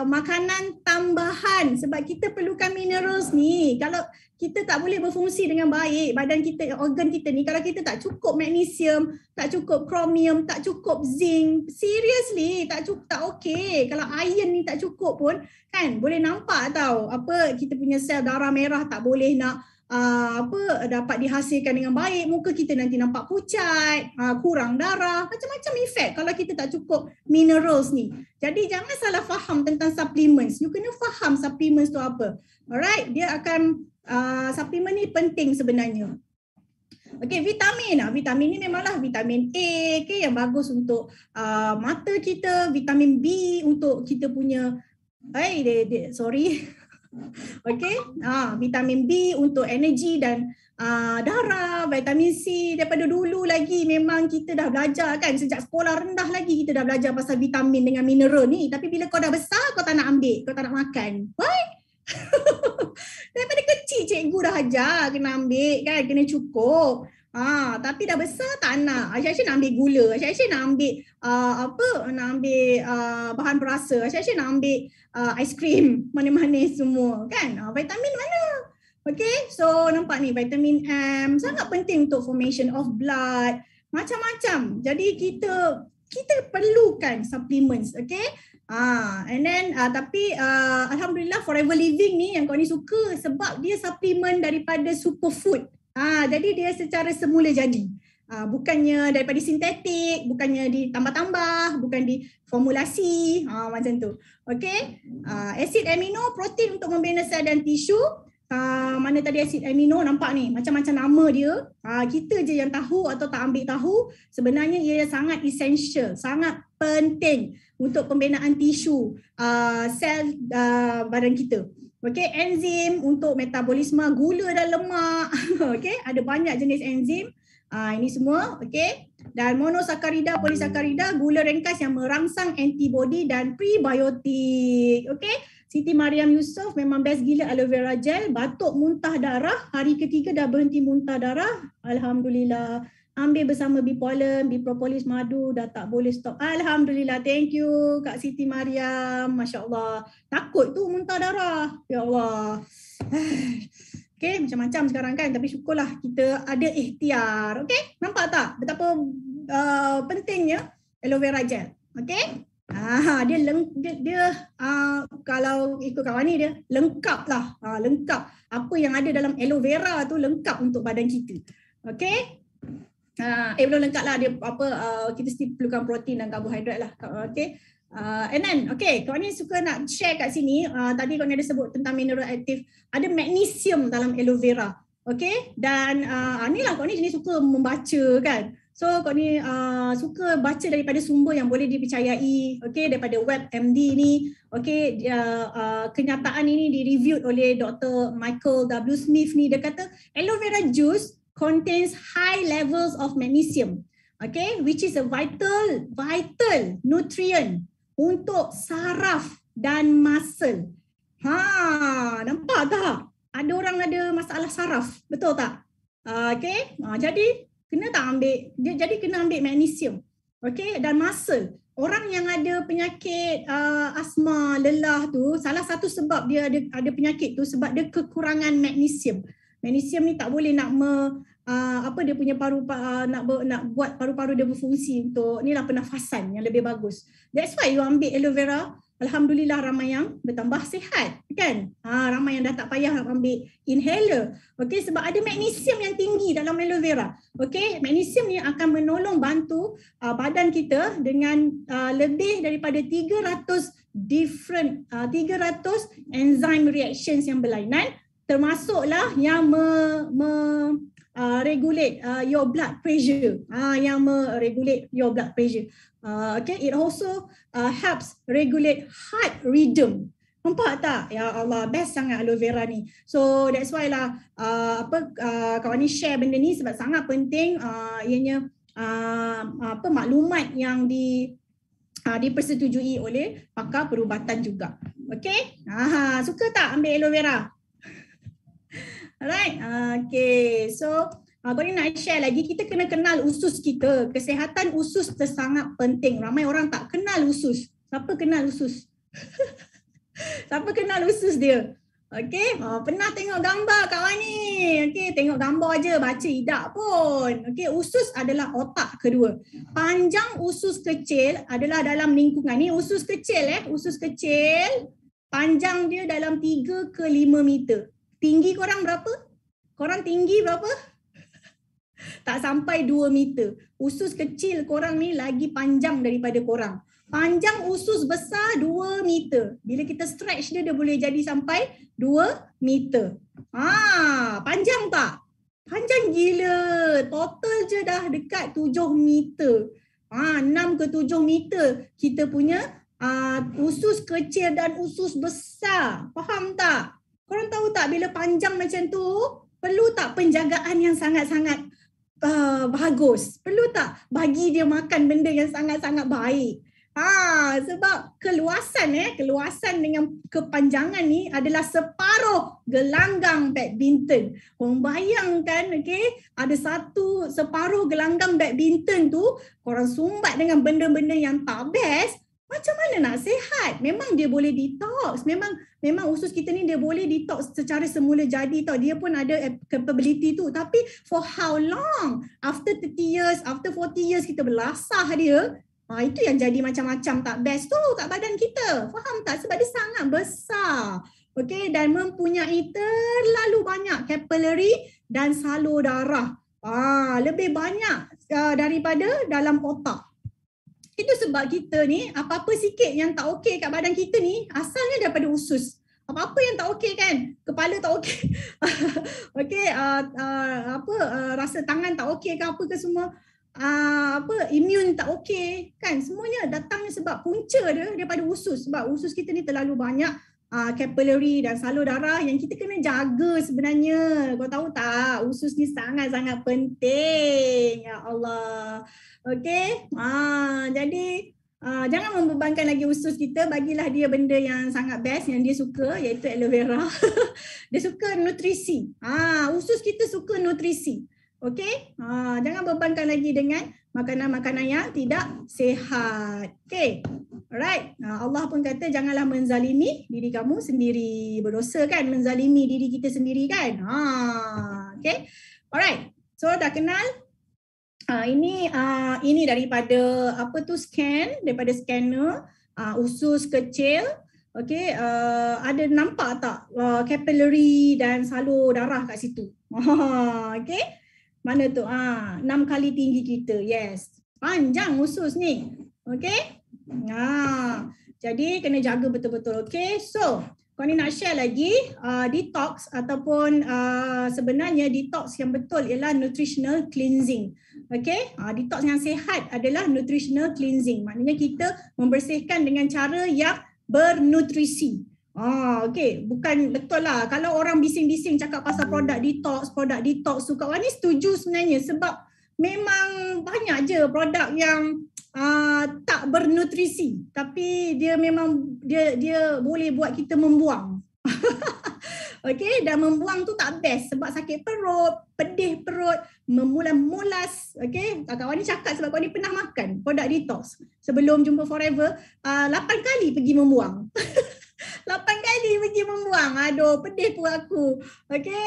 makanan tambahan, sebab kita perlukan minerals ni. Kalau kita tak boleh berfungsi dengan baik, badan kita, organ kita ni, kalau kita tak cukup magnesium, tak cukup chromium, tak cukup zinc, seriously tak okey. Kalau iron ni tak cukup pun kan, boleh nampak tau apa kita punya sel darah merah tak boleh nak dapat dihasilkan dengan baik, muka kita nanti nampak pucat, kurang darah, macam-macam efek kalau kita tak cukup minerals ni. Jadi jangan salah faham tentang supplements. You kena faham supplements tu apa. Alright, dia akan suplemen ni penting sebenarnya. Okey, vitamin ni memanglah vitamin A yang bagus untuk mata kita, vitamin B untuk kita punya okey, vitamin B untuk energi dan darah, vitamin C daripada dulu lagi memang kita dah belajar kan, sejak sekolah rendah lagi kita dah belajar pasal vitamin dengan mineral ni, tapi bila kau dah besar kau tak nak ambil, kau tak nak makan. Why? Daripada kecil cikgu dah ajar kena ambil kan, kena cukup. Tapi dah besar tak nak. Asyik-asyik nak ambil gula, asyik-asyik nak ambil nak ambil bahan perasa, asyik-asyik nak ambil aiskrim manis-manis semua kan. Vitamin mana? Okay, so nampak ni vitamin M sangat penting untuk formation of blood, macam-macam. Jadi kita perlukan supplements, okay. And then tapi alhamdulillah Forever Living ni yang kau ni suka sebab dia suplemen daripada superfood. Jadi dia secara semula jadi. Bukannya daripada sintetik, bukannya ditambah-tambah, bukan diformulasi, macam tu. Okay. Asid amino, protein untuk membina sel dan tisu. Mana tadi asid amino, nampak ni macam-macam nama dia. Kita je yang tahu atau tak ambil tahu. Sebenarnya ia sangat essential, sangat penting untuk pembinaan tisu sel badan kita. Okey, enzim untuk metabolisme gula dan lemak. Okey, ada banyak jenis enzim. Ini semua, okey. Dan monosakarida, polisakarida, gula ringkas yang merangsang antibody dan prebiotik. Okey. Siti Mariam Yusof memang best gila aloe vera gel. Batuk muntah darah, hari ketiga dah berhenti muntah darah. Alhamdulillah. Ambil bersama bipolen, bipropolis, madu, dah tak boleh stop. Alhamdulillah, thank you Kak Siti Mariam. Masya Allah. Takut tu muntah darah. Ya Allah. Okay, macam-macam sekarang kan. Tapi syukurlah kita ada ikhtiar. Okay, nampak tak betapa pentingnya aloe vera gel. Okay. Dia kalau ikut kawan ni dia lengkap lah. Lengkap. Apa yang ada dalam aloe vera tu lengkap untuk badan kita. Okay. Belum lengkap lah dia kita still perlukan protein dan karbohidrat lah. Okay. And then kawan ni suka nak share kat sini. Tadi kawan ni ada sebut tentang mineral aktif. Ada magnesium dalam aloe vera. Okay. Dan ni lah kawan ni jenis suka membaca kan. So kawan ni suka baca daripada sumber yang boleh dipercayai. Okay. Daripada web MD ni. Okay. Kenyataan ini direview oleh Dr. Michael W. Smith ni. Dia kata aloe vera juice contains high levels of magnesium, okay, which is a vital nutrient untuk saraf dan muscle. Nampak tak? Ada orang ada masalah saraf, betul tak? Okay, jadi kena ambil magnesium, okay, dan muscle. Orang yang ada penyakit asma, lelah tu, salah satu sebab dia ada penyakit tu sebab dia kekurangan magnesium. Magnesium ni tak boleh nak dia punya nak buat paru-paru dia berfungsi untuk inilah pernafasan yang lebih bagus. That's why you ambil aloe vera, alhamdulillah ramai yang bertambah sihat kan. Ramai yang dah tak payah ambil inhaler. Okey, sebab ada magnesium yang tinggi dalam aloe vera. Okey, magnesium ni akan menolong bantu badan kita dengan lebih daripada 300 enzyme reactions yang berlainan. Termasuklah yang regulate your blood pressure. Regulate your blood pressure. Okay, it also helps regulate heart rhythm. Nampak tak? Ya Allah, best sangat aloe vera ni. So that's why lah kawan ni share benda ni sebab sangat penting. Ianya maklumat yang dipersetujui oleh pakar perubatan juga. Okay, suka tak ambil aloe vera? Alright, okay. So, aku ni nak share lagi, kita kena kenal usus kita. Kesihatan usus sangat penting. Ramai orang tak kenal usus. Siapa kenal usus? Siapa kenal usus dia? Okay, pernah tengok gambar kawan ni? Okay, tengok gambar aja, baca idak pun. Okay, usus adalah otak kedua. Panjang usus kecil adalah dalam lingkungan. Ni usus kecil usus kecil. Panjang dia dalam 3 ke 5 meter. Tinggi korang berapa? Korang tinggi berapa? Tak sampai 2 meter. Usus kecil korang ni lagi panjang daripada korang. Panjang usus besar 2 meter. Bila kita stretch dia boleh jadi sampai 2 meter. Panjang tak? Panjang gila. Total je dah dekat 7 meter. 6 ke 7 meter kita punya usus kecil dan usus besar. Faham tak? Korang tahu tak bila panjang macam tu, perlu tak penjagaan yang sangat-sangat bagus? Perlu tak bagi dia makan benda yang sangat-sangat baik? Sebab keluasan dengan kepanjangan ni adalah separuh gelanggang badminton. Korang bayangkan, ada separuh gelanggang badminton tu, korang sumbat dengan benda-benda yang tak best. Macam mana nak sihat? Memang dia boleh detox. Memang usus kita ni dia boleh detox secara semula jadi tau. Dia pun ada capability tu. Tapi for how long? After 30 years, after 40 years kita belasah dia. Itu yang jadi macam-macam tak best tu kat badan kita. Faham tak? Sebab dia sangat besar. Okay, dan mempunyai terlalu banyak capillary dan salur darah. Lebih banyak daripada dalam otak. Itu sebab kita ni apa-apa sikit yang tak okey kat badan kita ni asalnya daripada usus. Apa-apa yang tak okey kan? Kepala tak okey. Okey, rasa tangan tak okey ke apa ke semua. Imun tak okey kan? Semuanya datangnya sebab punca dia daripada usus. Sebab usus kita ni terlalu banyak capillary dan salur darah yang kita kena jaga sebenarnya. Kau tahu tak, usus ni sangat-sangat penting. Ya Allah. Okey. Jadi jangan membebankan lagi usus kita, bagilah dia benda yang sangat best yang dia suka, iaitu aloe vera. Dia suka nutrisi. Usus kita suka nutrisi. Okey? Jangan bebankan lagi dengan makanan-makanan yang tidak sihat. Okey. Alright. Allah pun kata janganlah menzalimi diri kamu sendiri. Berdosa kan menzalimi diri kita sendiri kan? Okey. Alright. So dah kenal. Ini daripada scan, daripada scanner, usus kecil. Okey, ada nampak tak capillary dan salur darah kat situ? Okey. Mana tu? 6 kali tinggi kita. Yes. Panjang usus ni. Okey. Jadi kena jaga betul-betul. Okey. So, kau ni nak share lagi detox ataupun sebenarnya detox yang betul ialah nutritional cleansing. Okey, detox yang sihat adalah nutritional cleansing. Maknanya kita membersihkan dengan cara yang bernutrisi. Okey, bukan betul lah. Kalau orang bising-bising cakap pasal produk detox tu, Kak Wani setuju sebenarnya sebab memang banyak je produk yang tak bernutrisi, tapi dia memang dia boleh buat kita membuang. Okey, dan membuang tu tak best sebab sakit perut, pedih perut, memulas-mulas. Okey, Kak Wani cakap sebab Kak Wani pernah makan produk detox sebelum jumpa Forever, 8 kali pergi membuang. 8 kali pergi membuang. Aduh, pedih pun aku. Okey.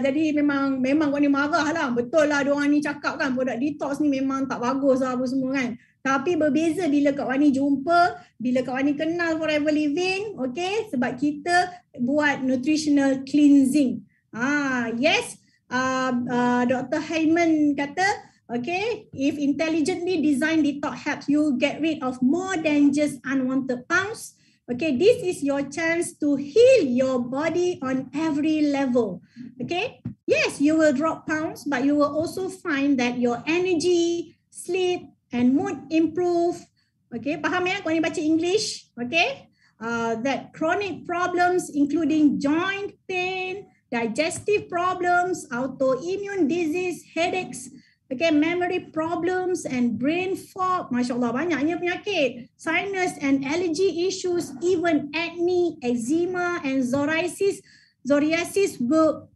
Jadi memang Kak Wani marah lah. Betul lah diorang ni cakap kan produk detox ni memang tak bagus lah apa semua kan. Tapi berbeza bila Kak Wani jumpa, bila Kak Wani kenal Forever Living, okey, sebab kita buat nutritional cleansing. Yes, Dr. Hyman kata, okay, if intelligently designed detox helps you get rid of more than just unwanted pounds, okay, this is your chance to heal your body on every level. Okay, yes, you will drop pounds, but you will also find that your energy, sleep, and mood improve. Okay, faham ya? Kau ni baca English. Okay, that chronic problems including joint pain, digestive problems, autoimmune disease, headaches, okay, memory problems and brain fog. Masya Allah, banyaknya penyakit. Sinus and allergy issues, even acne, eczema and psoriasis will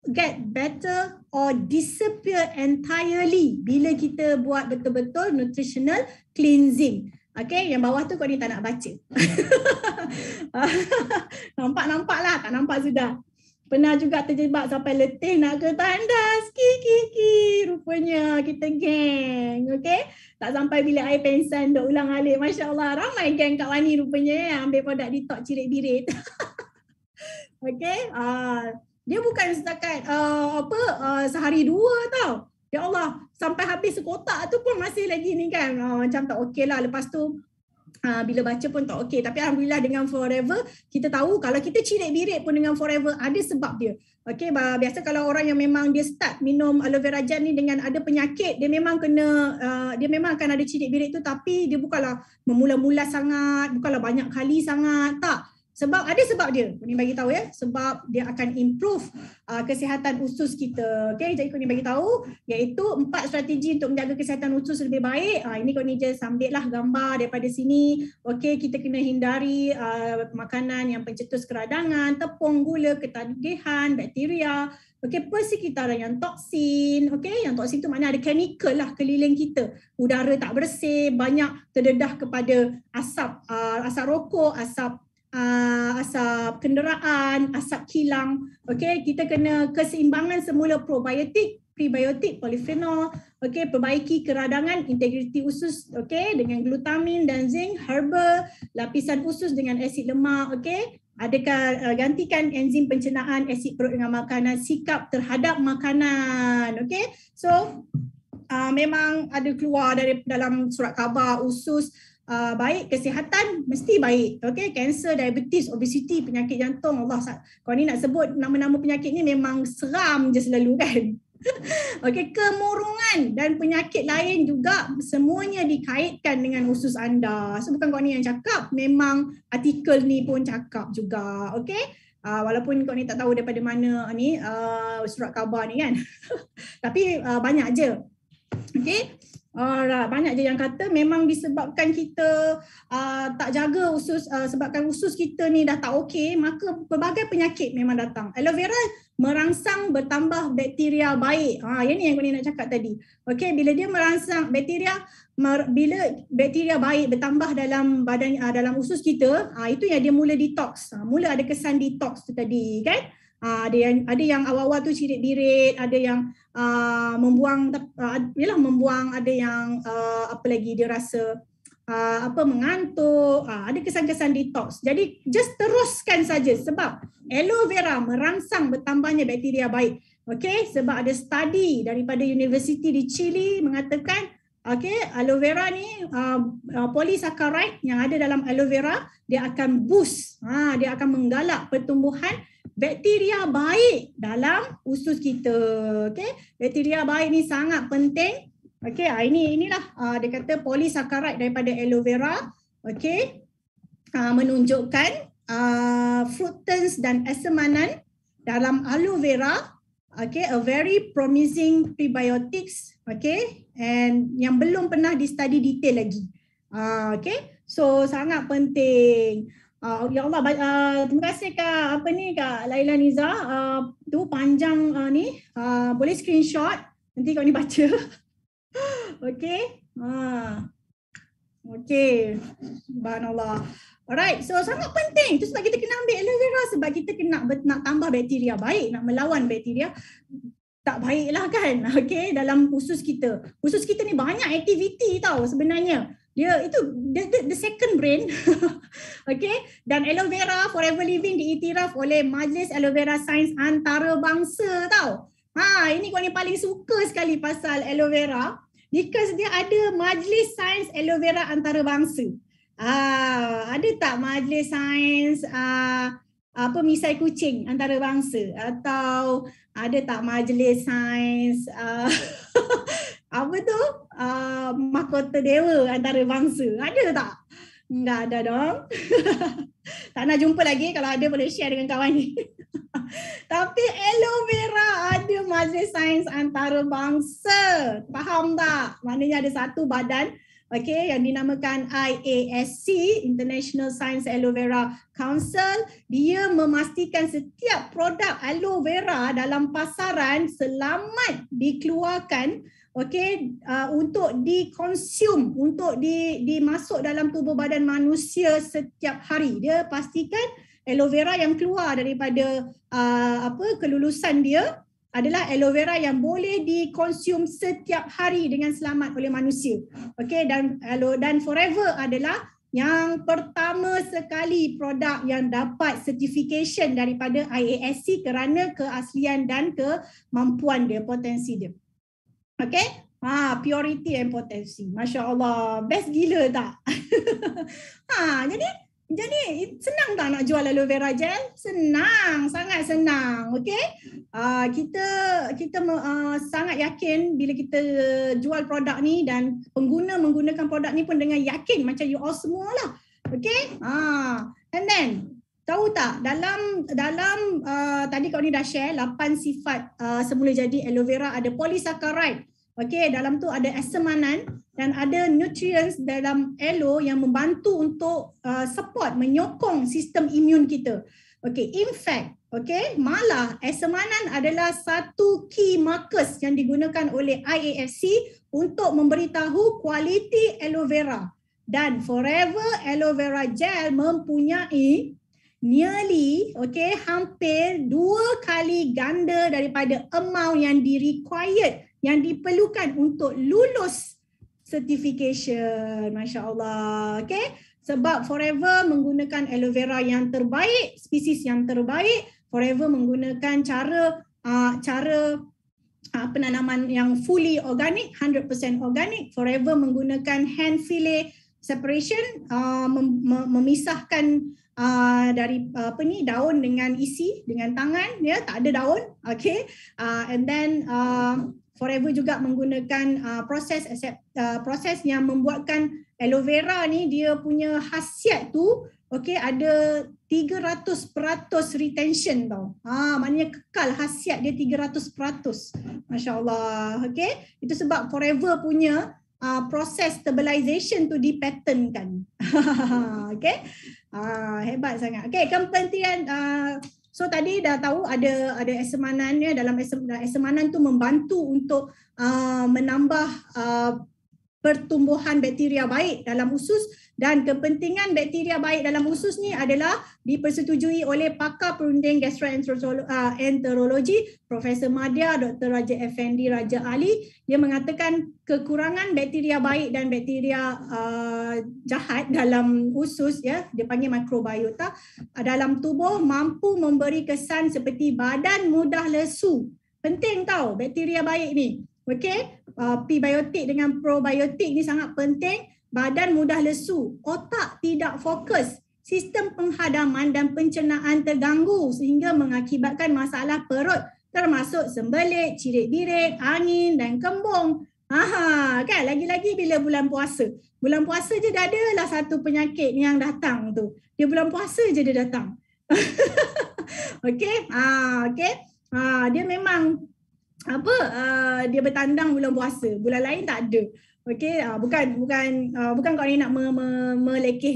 get better or disappear entirely bila kita buat betul-betul nutritional cleansing. Okay, yang bawah tu kau ni tak nak baca. Nampak lah, tak nampak sudah. Pernah juga terjebak sampai letih nak ke tandas. Kiki, rupanya kita geng. Okay, tak sampai bilik air pensan duk ulang alik. Masya Allah, ramai geng Kak Wani rupanya yang ambil produk detox cirit-birit. Okay, dia bukan setakat sehari dua tau. Ya Allah, sampai habis sekotak tu pun masih lagi ni kan. Macam tak okey lah. Lepas tu bila baca pun tak okey. Tapi Alhamdulillah dengan Forever, kita tahu kalau kita cirit-birit pun dengan Forever ada sebab dia. Okey, biasa kalau orang yang memang dia start minum aloe vera gel ni dengan ada penyakit, dia memang akan ada cirit-birit tu, tapi dia bukanlah memula-mula sangat, bukanlah banyak kali sangat, tak. Sebab ada sebab dia. Kau ni bagi tahu ya, sebab dia akan improve kesihatan usus kita. Okey, jadi kau ni bagi tahu iaitu 4 strategi untuk menjaga kesihatan usus lebih baik. Ini kau ni just ambil lah gambar daripada sini. Okey, kita kena hindari makanan yang pencetus keradangan, tepung, gula, ketagihan, bakteria. Okey, persekitaran yang toksin. Okey, yang toksin tu maknanya ada chemical lah keliling kita. Udara tak bersih, banyak terdedah kepada asap rokok, asap kenderaan, asap kilang. Okey, kita kena keseimbangan semula probiotik, prebiotik, polifenol. Okey, perbaiki keradangan, integriti usus, okey, dengan glutamin dan zinc, herbal, lapisan usus dengan asid lemak, okey. Gantikan enzim pencernaan asid perut dengan makanan, sikap terhadap makanan. Okey. So memang ada keluar dari dalam surat khabar usus baik, kesihatan mesti baik. Okey, kanser, diabetes, obesiti, penyakit jantung. Allah, kau ni nak sebut nama-nama penyakit ni memang seram je selalu kan. Okey, kemurungan dan penyakit lain juga semuanya dikaitkan dengan usus anda. So bukan kau ni yang cakap, memang artikel ni pun cakap juga. Okey. Walaupun kau ni tak tahu daripada mana ni surat khabar ni kan. Tapi banyak je. Okey. Banyak je yang kata memang disebabkan kita tak jaga usus, sebabkan usus kita ni dah tak okey, maka pelbagai penyakit memang datang. Aloe vera merangsang bertambah bakteria baik. Yang ni yang kau ni nak cakap tadi. Okey, bila dia merangsang bila bakteria baik bertambah dalam badan, dalam usus kita, itu yang dia mula detox. Mula ada kesan detox tu tadi kan. Ada yang awal-awal tu cirit-birit, ada yang membuang, ada yang apa lagi dia rasa mengantuk, ada kesan-kesan detox. Jadi just teruskan saja sebab aloe vera merangsang bertambahnya bakteria baik. Okey, sebab ada study daripada University di Chile mengatakan aloe vera ni polysaccharide yang ada dalam aloe vera dia akan boost, dia akan menggalak pertumbuhan bakteria baik dalam usus kita. Okey, bakteria baik ni sangat penting. Okey, inilah dia kata polysaccharide daripada aloe vera. Okey, menunjukkan fructans dan asamanan dalam aloe vera. Okey, a very promising prebiotics. Okey, and yang belum pernah di study detail lagi. Okey, so sangat penting. Ya Allah, terima kasih Kak Kak Laila Niza. Tu panjang ni, boleh screenshot nanti kau ni baca. Okey. Okey. Subhanallah. Alright, so sangat penting. Itu sebab kita kena ambil aloe vera, sebab kita kena nak tambah bakteria baik, nak melawan bakteria tak baiklah kan. Okey, dalam usus kita. Usus kita ni banyak aktiviti tau sebenarnya. Dia itu the second brain. Okey, dan aloe vera Forever Living diiktiraf oleh Majlis Aloe Vera Sains Antarabangsa tau. Ini kau ni paling suka sekali pasal aloe vera because dia ada Majlis Sains Aloe Vera Antarabangsa. Ada tak Majlis Sains misai kucing antarabangsa, atau ada tak Majlis Sains mahkota dewa antarabangsa? Ada tak? Enggak ada dong. Tak nak jumpa lagi, kalau ada boleh share dengan kawan ni. Tapi aloe vera ada Majlis Sains Antarabangsa. Faham tak? Maknanya ada satu badan yang dinamakan IASC, International Science Aloe Vera Council. Dia memastikan setiap produk aloe vera dalam pasaran selamat dikeluarkan untuk dikonsum, untuk dimasuk dalam tubuh badan manusia setiap hari. Dia pastikan aloe vera yang keluar daripada kelulusan dia adalah aloe vera yang boleh dikonsum setiap hari dengan selamat oleh manusia. Dan Forever adalah yang pertama sekali produk yang dapat certification daripada IASC kerana keaslian dan kemampuan dia, potensi dia. Purity and potensi. Masya Allah, best gila tak? Jadi senang tak nak jual aloe vera gel? Senang, sangat senang. Kita sangat yakin bila kita jual produk ni, dan pengguna menggunakan produk ni pun dengan yakin macam you all semua lah. And then tahu tak dalam tadi kau ni dah share 8 sifat semula jadi aloe vera. Ada polysaccharide. Dalam tu ada asamanan dan ada nutrients dalam aloe yang membantu untuk support, menyokong sistem imun kita. In fact, malah asamanan adalah satu key markers yang digunakan oleh IASC untuk memberitahu kualiti aloe vera. Dan Forever Aloe Vera Gel mempunyai nearly hampir 2 kali ganda daripada amount yang required, yang diperlukan untuk lulus certification. Masya Allah. Sebab Forever menggunakan aloe vera yang terbaik, spesies yang terbaik. Forever menggunakan cara penanaman yang fully organic, 100% organic. Forever menggunakan hand fillet separation, memisahkan dari daun dengan isi dengan tangan, ya, tak ada daun. Okay, and then Forever juga menggunakan proses yang membuatkan aloe vera ni dia punya khasiat tu, okay, ada 300% retention tau. Maknanya kekal khasiat dia 300%. Masya Allah. Okay, itu sebab Forever punya proses stabilization tu dipatternkan. Okay, hebat sangat. Okay, kepentingan so tadi dah tahu ada esemanannya. Dalam esemanan tu membantu untuk menambah pertumbuhan bakteria baik dalam usus, dan kepentingan bakteria baik dalam usus ni adalah dipersetujui oleh pakar perunding gastroenterologi Profesor Madya Dr. Raja Effendi Raja Ali. Dia mengatakan kekurangan bakteria baik dan bakteria jahat dalam usus, ya, dia panggil mikrobiota dalam tubuh mampu memberi kesan seperti badan mudah lesu. Penting tau bakteria baik ni. Okey, prebiotik dengan probiotik ni sangat penting. Badan mudah lesu, otak tidak fokus, sistem penghadaman dan pencernaan terganggu sehingga mengakibatkan masalah perut termasuk sembelit, cirit-birit, angin dan kembung. Kan lagi-lagi bila bulan puasa. Bulan puasa je dah adalah satu penyakit yang datang tu. Dia bulan puasa je dia datang. Okey, dia memang dia bertandang bulan puasa. Bulan lain tak ada. Okey, bukan kau ni nak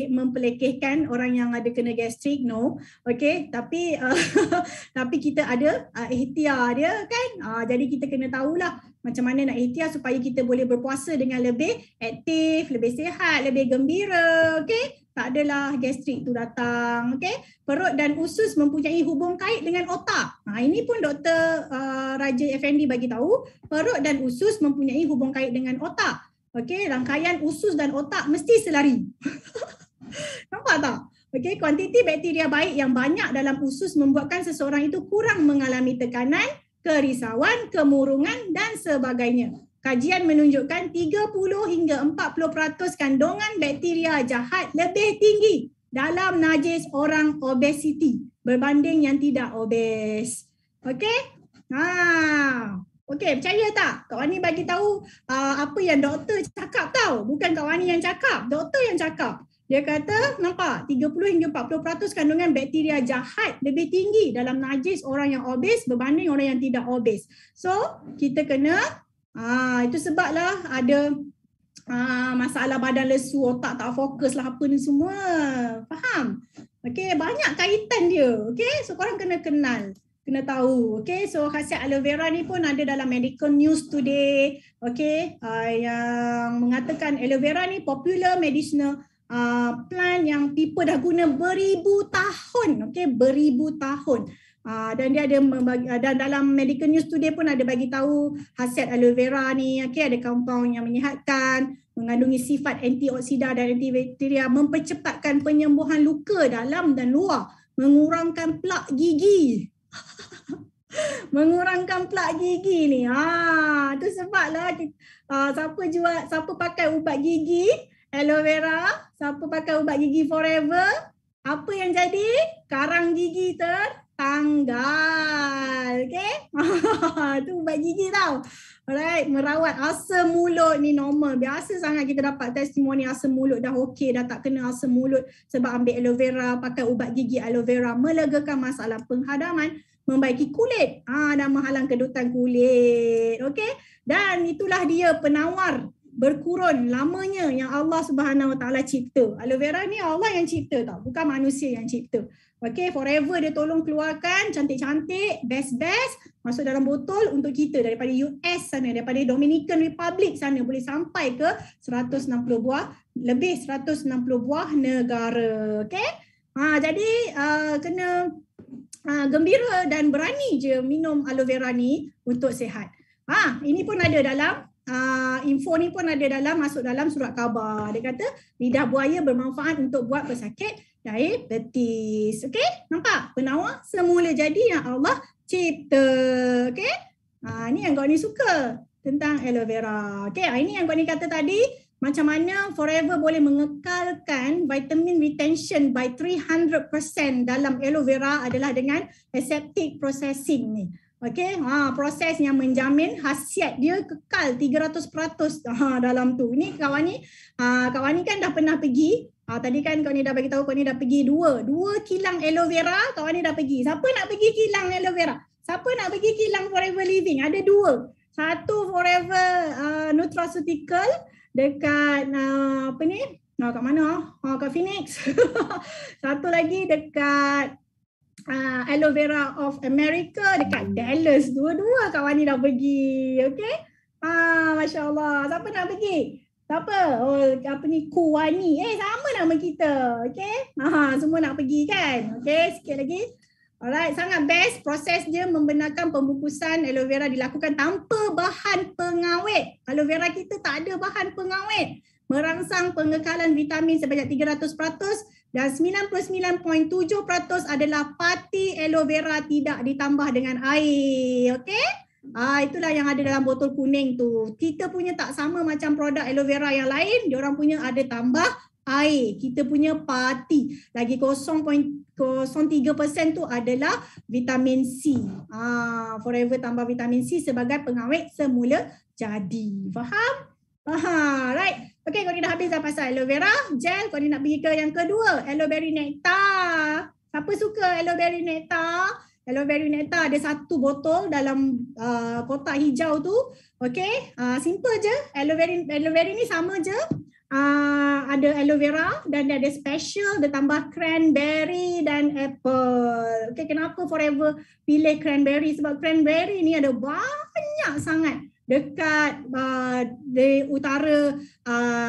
mempelekehkan orang yang ada kena gastrik, no. Okey, tapi tapi kita ada ikhtiar dia kan. Jadi kita kena tahulah macam mana nak ikhtiar supaya kita boleh berpuasa dengan lebih aktif, lebih sihat, lebih gembira. Okey, tak adalah gastrik tu datang. Okey, perut dan usus mempunyai hubung kait dengan otak. Ini pun Dr. Raja Effendi bagi tahu, perut dan usus mempunyai hubung kait dengan otak. Okey, rangkaian usus dan otak mesti selari. Nampak tak? Okey, kuantiti bakteria baik yang banyak dalam usus membuatkan seseorang itu kurang mengalami tekanan, kerisauan, kemurungan dan sebagainya. Kajian menunjukkan 30 hingga 40% kandungan bakteria jahat lebih tinggi dalam najis orang obesiti berbanding yang tidak obes. Okey? Okey, percaya tak? Kak Wani bagi tahu apa yang doktor cakap tau. Bukan Kak Wani yang cakap, doktor yang cakap. Dia kata, nampak 30 hingga 40% kandungan bakteria jahat lebih tinggi dalam najis orang yang obes berbanding orang yang tidak obes. So, kita kena, itu sebablah ada masalah badan lesu, otak tak fokus lah apa ni semua. Faham? Okey, banyak kaitan dia. Okey, so korang kena kenal. Kena tahu. Okay, so khasiat aloe vera ni pun ada dalam Medical News Today. Okay, yang mengatakan aloe vera ni popular medicinal plant yang people dah guna beribu tahun. Okay, beribu tahun. Dan dia ada dan dalam Medical News Today pun ada bagi tahu khasiat aloe vera ni. Okay, ada compound yang menyihatkan, mengandungi sifat antioksida dan antibakteria, mempercepatkan penyembuhan luka dalam dan luar, mengurangkan plak gigi. Mengurangkan plak gigi ni. Tu sebablah siapa pakai ubat gigi aloe vera, siapa pakai ubat gigi Forever, apa yang jadi? Karang gigi tertanggal. Okey? Tu ubat gigi tau. Alright, merawat asam mulut ni normal. Biasa sangat kita dapat testimoni asam mulut dah okey, dah tak kena asam mulut sebab ambil aloe vera, pakai ubat gigi aloe vera, melegakan masalah penghadaman, membaiki kulit dan menghalang kedutan kulit. Okey? Dan itulah dia penawar berkurun lamanya yang Allah Subhanahu Wa Taala cipta. Aloe vera ni Allah yang cipta tau, bukan manusia yang cipta. Okey, Forever dia tolong keluarkan cantik-cantik, best-best masuk dalam botol untuk kita daripada US sana, daripada Dominican Republic sana, boleh sampai ke 160 buah, lebih 160 buah negara. Okey? Jadi kena gembira dan berani je minum aloe vera ni untuk sihat. Ini pun ada dalam info ni pun ada dalam, masuk dalam surat khabar. Dia kata lidah buaya bermanfaat untuk buat pesakit diabetes. Okey? Nampak? Penawar semula jadi yang Allah cipta. Okey? Ni yang kau ni suka tentang aloe vera. Okey, ini yang kau ni kata tadi macam mana Forever boleh mengekalkan vitamin retention by 300% dalam aloe vera adalah dengan aseptic processing ni. Okey, proses yang menjamin khasiat dia kekal 300% dalam tu. Ini kawan ni kan dah pernah pergi. Tadi kan kawan ni dah bagi tahu kawan ni dah pergi dua kilang aloe vera, kawan ni dah pergi. Siapa nak pergi kilang aloe vera? Siapa nak pergi kilang Forever Living? Ada dua. Satu Forever Nutraceutical dekat kat mana? Kat Phoenix. Satu lagi dekat Aloe Vera of America dekat Dallas. Dua-dua kawan ni dah pergi. Okey? Masya Allah. Siapa nak pergi? Siapa? Kuwani. Sama nama kita. Okey? Semua nak pergi kan? Okey, sikit lagi. Alright, sangat best. Proses dia membenarkan pembungkusan aloe vera dilakukan tanpa bahan pengawet. Aloe vera kita tak ada bahan pengawet. Merangsang pengekalan vitamin sebanyak 300% dan 99.7% adalah parti aloe vera tidak ditambah dengan air. Okey? Itulah yang ada dalam botol kuning tu. Kita punya tak sama macam produk aloe vera yang lain. Diorang punya ada tambah air. Kita punya parti. Lagi 0.03% tu adalah vitamin C. Forever tambah vitamin C sebagai pengawet semula jadi. Faham? Right. Okay, kau ni dah habis dah pasal aloe vera gel. Kau ni nak pergi ke yang kedua, aloe berry nectar. Siapa suka aloe berry nectar? Aloe berry nectar ada satu botol dalam kotak hijau tu. Okay, simple je. Aloe berry ni sama je. Ada aloe vera dan dia ada special, dia tambah cranberry dan apple. Okay, kenapa Forever pilih cranberry? Sebab cranberry ni ada banyak sangat dekat di utara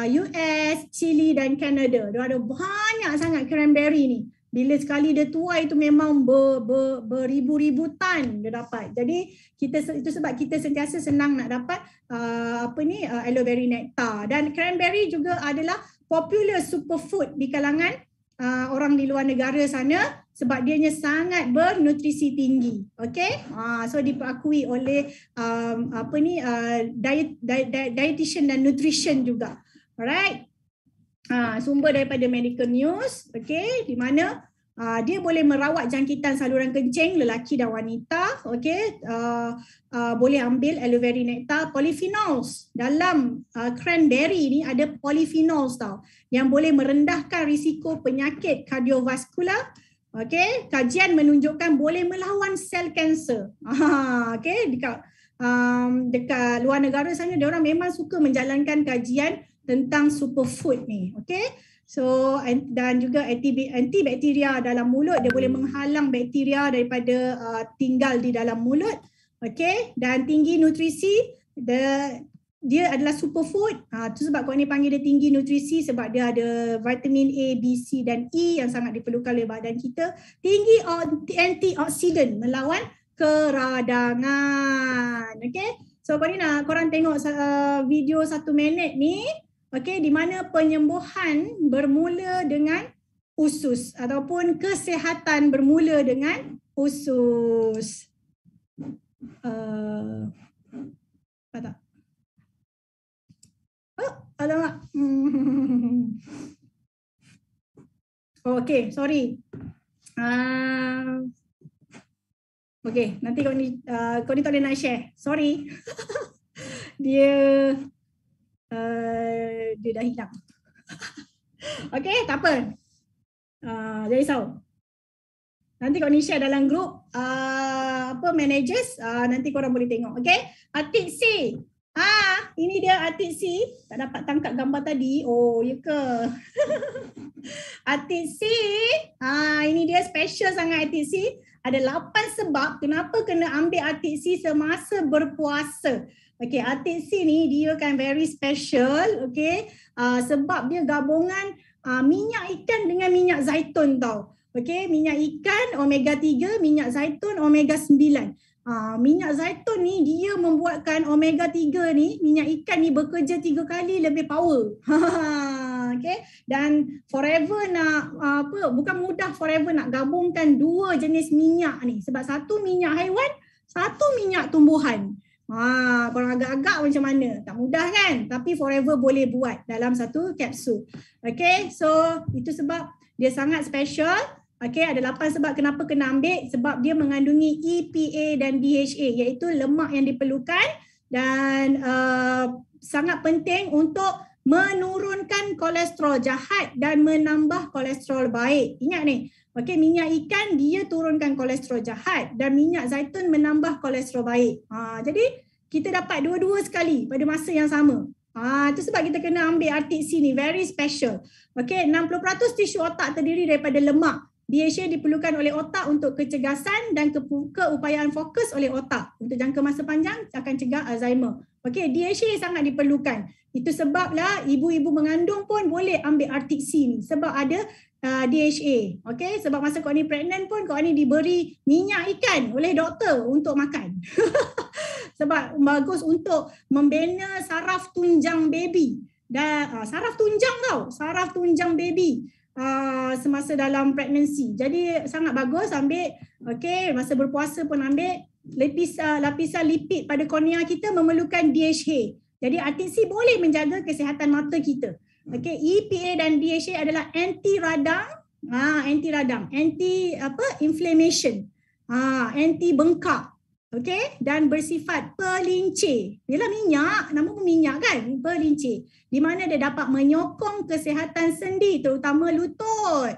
US, Chile dan Canada. Dia ada banyak sangat cranberry ni. Bila sekali dia tuai itu memang beribu-ribu tan dia dapat. Jadi itu sebab kita sentiasa senang nak dapat aloe berry nectar. Dan cranberry juga adalah popular superfood di kalangan orang di luar negara sana sebab dianya sangat bernutrisi tinggi. Okay? So diakui oleh dietitian dan nutrition juga. Alright? Sumber daripada Medical News. Okay? Di mana dia boleh merawat jangkitan saluran kencing lelaki dan wanita. Okay? Boleh ambil aloe vera nectar. Polyphenols dalam cranberry ni ada polyphenols tau yang boleh merendahkan risiko penyakit kardiovaskular. Okay, kajian menunjukkan boleh melawan sel kanser. Okay, dekat luar negara sana dia orang memang suka menjalankan kajian tentang superfood ni. Okay, so dan juga antibakteria dalam mulut, dia boleh menghalang bakteria daripada tinggal di dalam mulut. Okay, dan tinggi nutrisi, dia adalah superfood. Tu sebab kau ni panggil dia tinggi nutrisi sebab dia ada vitamin A, B, C dan E yang sangat diperlukan oleh badan kita. Tinggi antioksidan melawan keradangan. Okay. So korang tengok video 1 minit ni. Okay, di mana penyembuhan bermula dengan usus ataupun kesihatan bermula dengan usus. Apa tak? Alamak. Okay, sorry. Okay, nanti kau ni tak boleh nak share. Sorry. Dia dah hilang. Okay, tak apa. Jangan risau. Nanti kau ni share dalam grup managers, nanti korang boleh tengok. Okay, Atik C. Ini dia Atik C. Tak dapat tangkap gambar tadi. Oh, ya ke? Atik C. Ini dia special sangat Atik C. Ada 8 sebab kenapa kena ambil Atik C semasa berpuasa. Okay, Atik C ni dia kan very special. Okay, sebab dia gabungan minyak ikan dengan minyak zaitun tau. Okay, minyak ikan omega 3, minyak zaitun omega 9. Minyak zaitun ni dia membuatkan omega 3 ni, minyak ikan ni bekerja 3 kali lebih power. Okay, dan Forever nak bukan mudah Forever nak gabungkan 2 jenis minyak ni sebab satu minyak haiwan, satu minyak tumbuhan. Korang agak-agak macam mana? Tak mudah kan? Tapi forever boleh buat dalam satu kapsul. Okay, so itu sebab dia sangat special. Okay, ada 8 sebab kenapa kena ambil. Sebab dia mengandungi EPA dan DHA, iaitu lemak yang diperlukan dan sangat penting untuk menurunkan kolesterol jahat dan menambah kolesterol baik. Ingat ni, okay, minyak ikan dia turunkan kolesterol jahat dan minyak zaitun menambah kolesterol baik. Jadi kita dapat dua-dua sekali pada masa yang sama. Itu sebab kita kena ambil RTC ni, very special. Okay, 60% tisu otak terdiri daripada lemak. DHA diperlukan oleh otak untuk kecergasan dan keupayaan fokus oleh otak. Untuk jangka masa panjang akan cegah Alzheimer. Okay, DHA sangat diperlukan. Itu sebablah ibu-ibu mengandung pun boleh ambil RTC ni sebab ada DHA. Okay, sebab masa kau ni pregnant pun kau ni diberi minyak ikan oleh doktor untuk makan. Sebab bagus untuk membina saraf tunjang baby. Dan saraf tunjang baby semasa dalam pregnancy. Jadi sangat bagus ambil. Okay, masa berpuasa pun ambil. Lapisan lipid pada kornea kita memerlukan DHA. Jadi RTC boleh menjaga kesihatan mata kita. Okay, EPA dan DHA adalah anti radang, anti inflammation, anti bengkak. Okay, dan bersifat pelincir. Ialah minyak, nama pun minyak kan, pelincir. Di mana dia dapat menyokong kesihatan sendi, terutama lutut.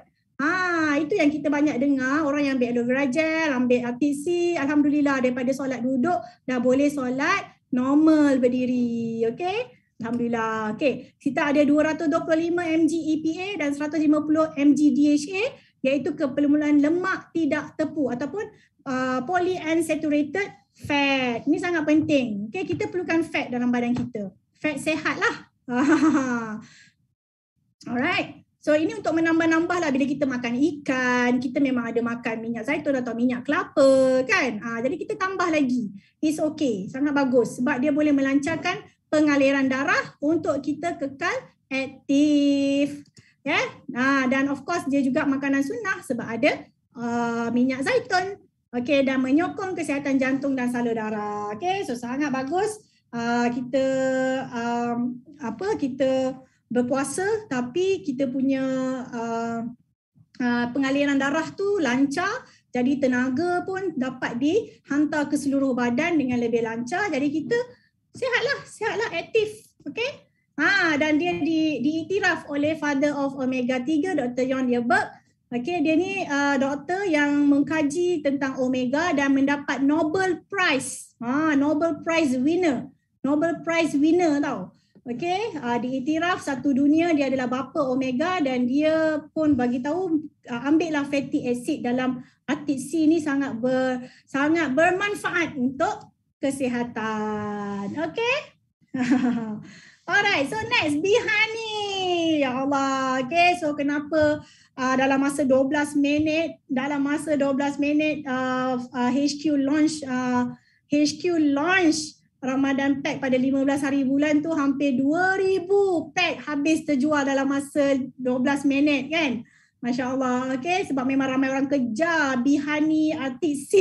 Itu yang kita banyak dengar, orang yang ambil aloe vera gel, ambil RTC, alhamdulillah daripada solat duduk dah boleh solat normal berdiri. Okay, alhamdulillah. Okay, kita ada 225 mg EPA dan 150 mg DHA, iaitu keperluan lemak tidak tepu ataupun polyunsaturated fat. Ini sangat penting. Okay, kita perlukan fat dalam badan kita. Fat sehat lah. Alright. So ini untuk menambah-nambah lah bila kita makan ikan, kita memang ada makan minyak zaitun atau minyak kelapa kan. Jadi kita tambah lagi. It's okay. Sangat bagus sebab dia boleh melancarkan pengaliran darah untuk kita kekal aktif. Dan of course dia juga makanan sunnah sebab ada minyak zaitun. Okay, dan menyokong kesihatan jantung dan salur darah. Okay, so sangat bagus kita kita berpuasa tapi kita punya pengaliran darah tu lancar, jadi tenaga pun dapat dihantar ke seluruh badan dengan lebih lancar. Jadi kita sihatlah aktif. Okay, dan dia diiktiraf oleh father of omega 3 Dr. John Lieberg. Okay, dia ni doktor yang mengkaji tentang omega dan mendapat Nobel Prize. Nobel Prize winner tau. Okay, diiktiraf satu dunia dia adalah bapa omega dan dia pun bagi tahu ambillah fatty acid dalam RTC ni sangat bermanfaat untuk kesihatan. Okay. Alright, so next Bihani. Ya Allah. Okay, so kenapa dalam masa 12 minit HQ launch Ramadan pack pada 15 hari bulan tu hampir 2000 pack habis terjual dalam masa 12 minit kan. Masya Allah. Okay, sebab memang ramai orang kejar Bihani RTC.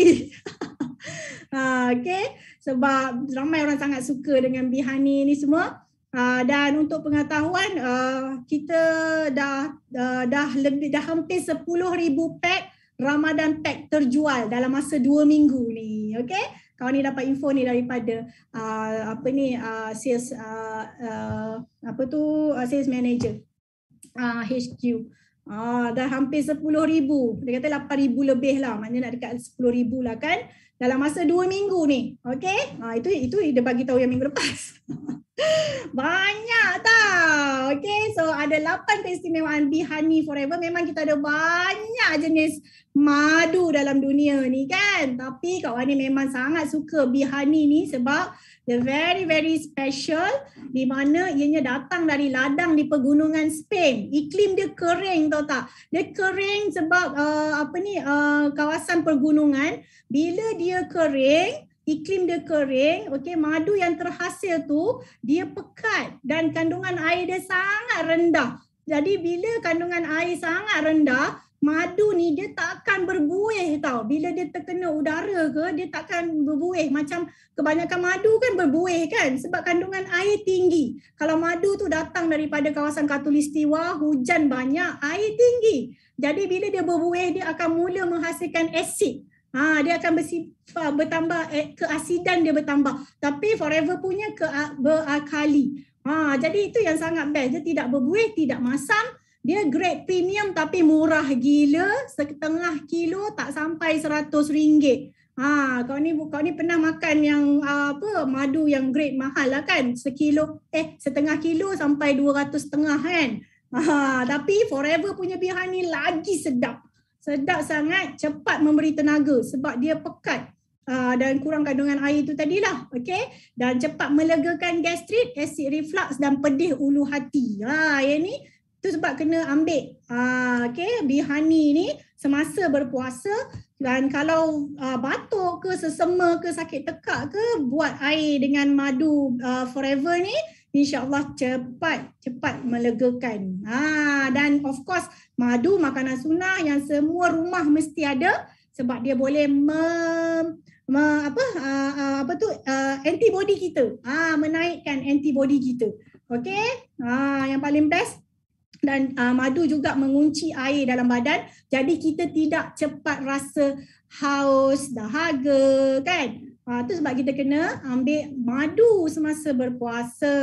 Okay, sebab ramai orang sangat suka dengan Bihani ni semua. Dan untuk pengetahuan, kita dah hampir 10,000 pack Ramadan pack terjual dalam masa 2 minggu ni. Okay, kawan ni dapat info ni daripada sales sales manager HQ. Dah hampir 10,000. Dia kata 8,000 lebih lah, maknanya nak dekat 10,000 lah kan dalam masa 2 minggu ni. Okay, itu dia bagi tahu yang minggu lepas. Banyak tau. Okay, so ada 8 keistimewaan Bihani Forever. Memang kita ada banyak jenis madu dalam dunia ni kan. Tapi kawan ni memang sangat suka Bihani ni sebab dia very very special, di mana ianya datang dari ladang di pegunungan Spain. Iklim dia kering, tahu tak? Dia kering sebab kawasan pergunungan. Bila dia kering, iklim dia kering, okey, madu yang terhasil tu dia pekat dan kandungan air dia sangat rendah. Jadi bila kandungan air sangat rendah, madu ni dia tak akan berbuih tau. Bila dia terkena udara ke, dia tak akan berbuih. Macam kebanyakan madu kan berbuih kan sebab kandungan air tinggi. Kalau madu tu datang daripada kawasan Khatulistiwa, hujan banyak, air tinggi. Jadi bila dia berbuih, dia akan mula menghasilkan asid. Dia akan bertambah, keasidan dia bertambah. Tapi Forever punya beralkali. Jadi itu yang sangat best. Dia tidak berbuih, tidak masam. Dia grade premium tapi murah gila. 1/2 kilo tak sampai RM100. Kau ni pernah makan yang madu yang grade mahal lah kan? 1/2 kilo sampai 200.5 kan? Tapi Forever punya Bihani lagi sedap. Sedap sangat, cepat memberi tenaga sebab dia pekat. Dan kurang kandungan air itu tadilah, okey, dan cepat melegakan gastrit, acid reflux dan pedih ulu hati. Yang ni tu sebab kena ambil okey, Bihani ni semasa berpuasa. Dan kalau batuk ke, sesema ke, sakit tekak ke, buat air dengan madu Forever ni, insya-Allah cepat melegakan. Dan of course madu makanan sunnah yang semua rumah mesti ada sebab dia boleh antibody kita. Menaikkan antibody kita. Okey? Yang paling best. Dan madu juga mengunci air dalam badan, jadi kita tidak cepat rasa haus, dahaga kan. Tu sebab kita kena ambil madu semasa berpuasa.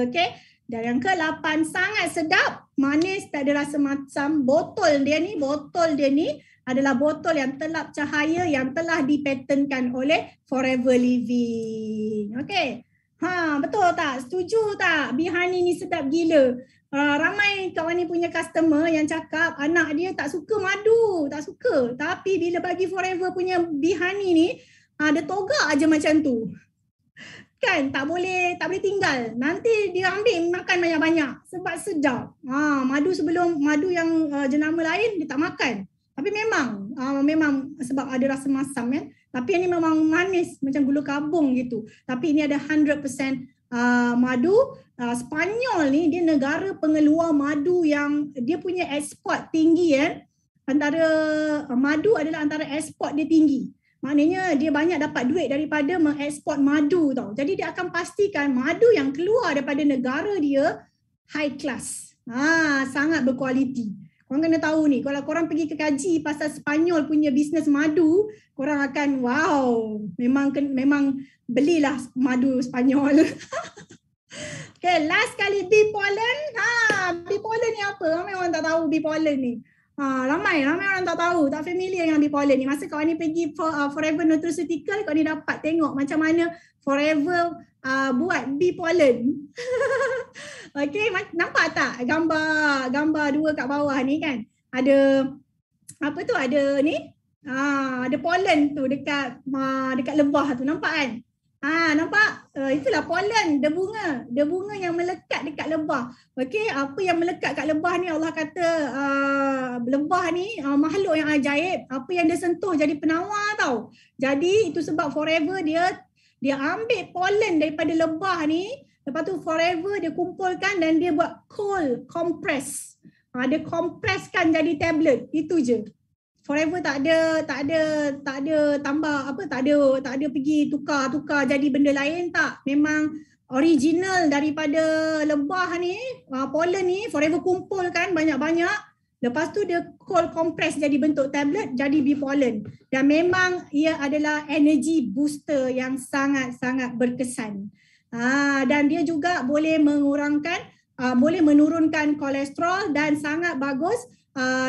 Okey? Dan yang ke-8, sangat sedap, manis, tak ada rasa masam. Botol dia ni adalah botol yang telap cahaya yang telah dipatenkan oleh Forever Living. Okey. Betul tak? Setuju tak? Bihani ni sedap gila. Ramai kawan ni punya customer yang cakap anak dia tak suka madu, tak suka. Tapi bila bagi Forever punya Bihani ni, dia togak aja macam tu. Kan tak boleh tinggal. Nanti dia ambil makan banyak-banyak sebab sedap. Madu yang jenama lain dia tak makan. Tapi memang sebab ada rasa masam kan. Tapi ini memang manis macam gula kabung gitu. Tapi ini ada 100% madu. Spanyol ni dia negara pengeluar madu yang dia punya ekspor tinggi kan. Madu adalah antara ekspor dia tinggi. Maknanya dia banyak dapat duit daripada mengeksport madu tau. Jadi dia akan pastikan madu yang keluar daripada negara dia high class. Sangat berkualiti. Korang kena tahu ni, kalau korang pergi ke kaji pasal Spanyol punya bisnes madu, korang akan wow, memang belilah madu Spanyol. Okay, last kali bee pollen. Bee pollen ni apa? Ramai orang tak tahu bee pollen ni. Ramai orang tak tahu, tak familiar dengan bee pollen ni. Masa kawan ni pergi Forever Nutraceutical, kawan ni dapat tengok macam mana Forever buat bee pollen. Okey, nampak tak gambar 2 kat bawah ni kan? Ada apa tu? Ada ni. Ada pollen tu dekat lebah tu, nampak kan? Nampak? Itulah pollen, bunga yang melekat dekat lebah. Okey, apa yang melekat kat lebah ni Allah kata lebah ni makhluk yang ajaib. Apa yang dia sentuh jadi penawar tau. Jadi itu sebab Forever dia ambil pollen daripada lebah ni, lepas tu Forever dia kumpulkan dan dia buat cold compress. Dia compresskan jadi tablet. Itu je. Forever tak ada tambah apa, tak ada pergi tukar jadi benda lain tak. Memang original daripada lebah ni, pollen ni Forever kumpulkan banyak-banyak. Lepas tu dia cold compress jadi bentuk tablet, jadi bee pollen. Dan memang ia adalah energy booster yang sangat-sangat berkesan. Dan dia juga boleh boleh menurunkan kolesterol dan sangat bagus.